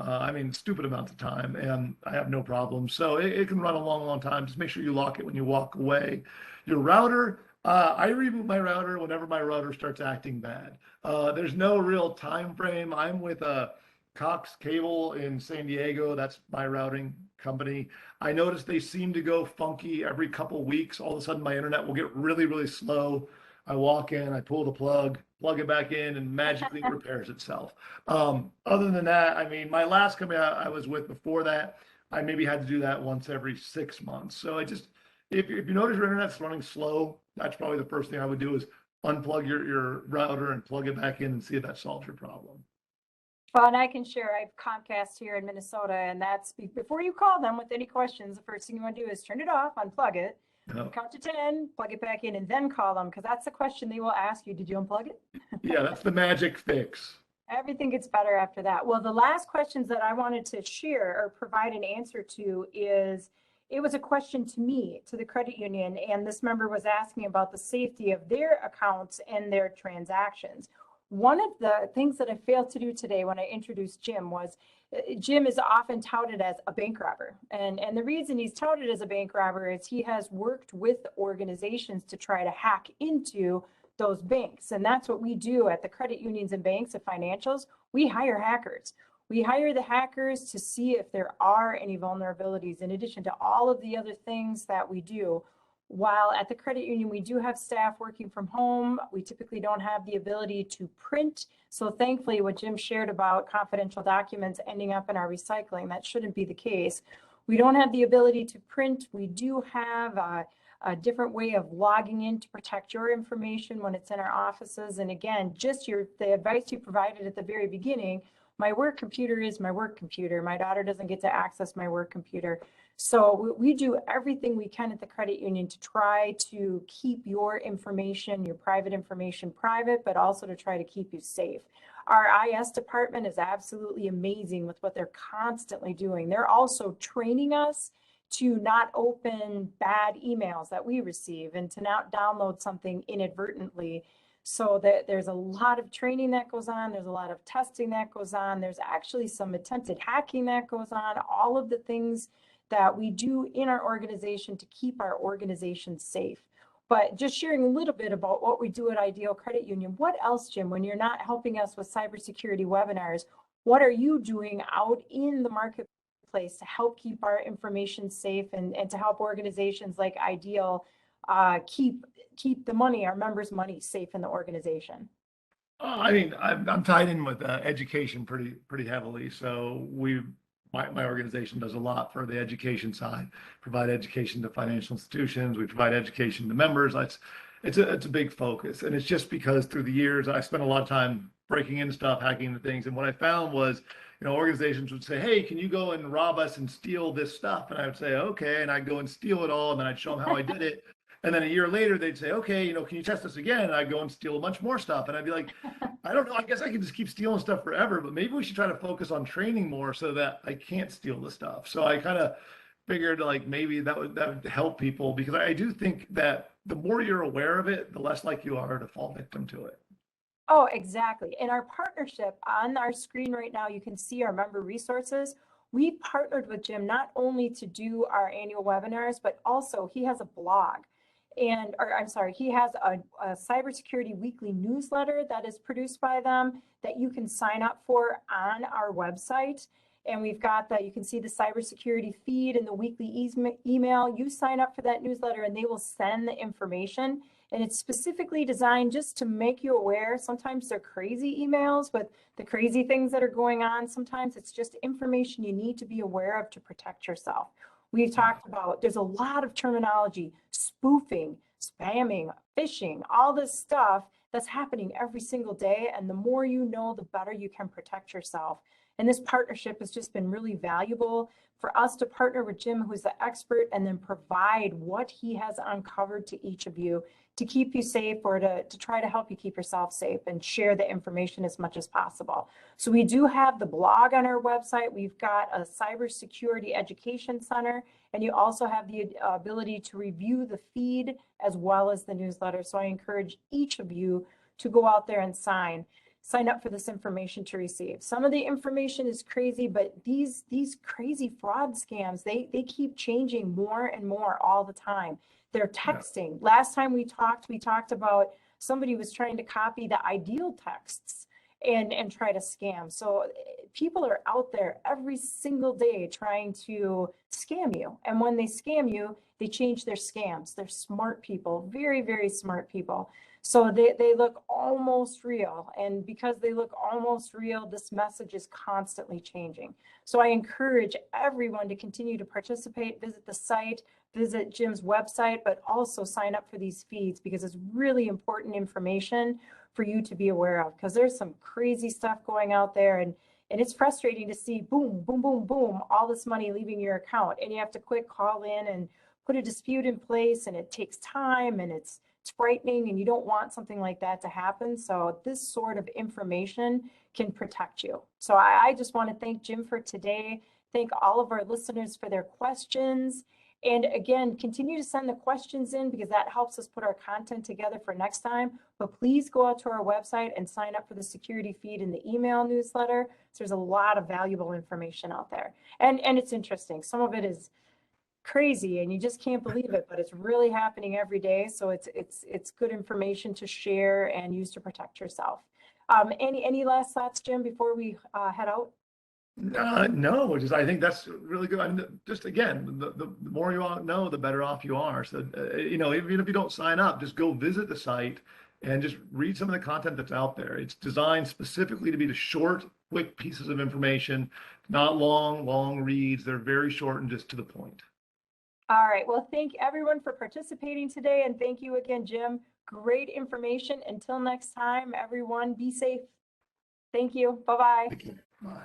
Stupid amounts of time, and I have no problem. So it can run a long, long time. Just make sure you lock it when you walk away. Your router, I reboot my router whenever my router starts acting bad. There's no real time frame. I'm with Cox Cable in San Diego. That's my routing company. I noticed they seem to go funky every couple weeks. All of a sudden, my internet will get really, really slow. I walk in, I pull the plug it back in, and magically repairs itself. Other than that, my last company I was with before that, I maybe had to do that once every 6 months. So if you notice your internet's running slow, that's probably the first thing I would do is unplug your router and plug it back in and see if that solves your problem. Well, and I can share, I have Comcast here in Minnesota, and that's before you call them with any questions, the first thing you want to do is turn it off, unplug it, count to 10, plug it back in, and then call them, because that's the question they will ask you. Did you unplug it? Yeah, that's the magic fix. Everything gets better after that. Well, the last questions that I wanted to share or provide an answer to is it was a question to me, to the credit union, and this member was asking about the safety of their accounts and their transactions. One of the things that I failed to do today when I introduced Jim was, Jim is often touted as a bank robber. And the reason he's touted as a bank robber is he has worked with organizations to try to hack into those banks. And that's what we do at the credit unions and banks and financials. We hire hackers. We hire the hackers to see if there are any vulnerabilities in addition to all of the other things that we do. While at the credit union, we do have staff working from home, we typically don't have the ability to print. So thankfully, what Jim shared about confidential documents ending up in our recycling, that shouldn't be the case. We don't have the ability to print. We do have a different way of logging in to protect your information when it's in our offices. And again, just the advice you provided at the very beginning, my work computer is my work computer. My daughter doesn't get to access my work computer. So we do everything we can at the credit union to try to keep your information, your private information private, but also to try to keep you safe. Our IS department is absolutely amazing with what they're constantly doing. They're also training us to not open bad emails that we receive and to not download something inadvertently. So that there's a lot of training that goes on. There's a lot of testing that goes on. There's actually some attempted hacking that goes on. All of the things that we do in our organization to keep our organization safe. But just sharing a little bit about what we do at Ideal Credit Union. What else, Jim, when you're not helping us with cybersecurity webinars, what are you doing out in the marketplace to help keep our information safe and to help organizations like Ideal keep the money, our members' money, safe in the organization? I mean, I'm tied in with education pretty heavily. So my organization does a lot for the education side, provide education to financial institutions. We provide education to members. It's a big focus. And it's just because through the years, I spent a lot of time breaking into stuff, hacking into things. And what I found was, organizations would say, hey, can you go and rob us and steal this stuff? And I would say, okay. And I'd go and steal it all. And then I'd show them how I did it. And then a year later, they'd say, okay, can you test this again? And I'd go and steal a bunch more stuff. And I'd be like, I don't know, I guess I can just keep stealing stuff forever, but maybe we should try to focus on training more so that I can't steal the stuff. So I kind of figured like maybe that would help people, because I do think that the more you're aware of it, the less likely you are to fall victim to it. Oh, exactly. In our partnership on our screen right now, you can see our member resources. We partnered with Jim not only to do our annual webinars, but also he has a blog. He has a cybersecurity weekly newsletter that is produced by them that you can sign up for on our website. And we've got that, you can see the cybersecurity feed and the weekly email. You sign up for that newsletter and they will send the information. And it's specifically designed just to make you aware. Sometimes they're crazy emails with the crazy things that are going on. Sometimes it's just information you need to be aware of to protect yourself. We've talked about, there's a lot of terminology, spoofing, spamming, phishing, all this stuff that's happening every single day. And the more you know, the better you can protect yourself. And this partnership has just been really valuable for us to partner with Jim, who's the expert, and then provide what he has uncovered to each of you to keep you safe or to try to help you keep yourself safe and share the information as much as possible. So we do have the blog on our website. We've got a cybersecurity education center, and you also have the ability to review the feed as well as the newsletter. So I encourage each of you to go out there and sign up for this information to receive. Some of the information is crazy, but these crazy fraud scams, they keep changing more and more all the time. They're texting. Yeah. Last time we talked about somebody was trying to copy the ideal texts and try to scam. So people are out there every single day trying to scam you. And when they scam you, they change their scams. They're smart people, very, very smart people. So they look almost real. And because they look almost real, this message is constantly changing. So I encourage everyone to continue to participate, visit the site, visit Jim's website, but also sign up for these feeds because it's really important information for you to be aware of, because there's some crazy stuff going out there, and it's frustrating to see boom, boom, boom, boom, all this money leaving your account, and you have to quick call in and put a dispute in place, and it takes time, and it's frightening, and you don't want something like that to happen. So this sort of information can protect you. So I just want to thank Jim for today, thank all of our listeners for their questions, And again, continue to send the questions in because that helps us put our content together for next time. But please go out to our website and sign up for the security feed in the email newsletter. So there's a lot of valuable information out there. And it's interesting. Some of it is crazy and you just can't believe it, but it's really happening every day. So it's good information to share and use to protect yourself. Any last thoughts, Jim, before we head out? No, just I think that's really good. I mean, just again, the more you all know, the better off you are. So, you know, even if you don't sign up, just go visit the site and just read some of the content that's out there. It's designed specifically to be the short, quick pieces of information, not long reads. They're very short and just to the point. All right. Well, thank everyone for participating today. And thank you again, Jim. Great information. Until next time, everyone, be safe. Thank you. Bye-bye. Bye.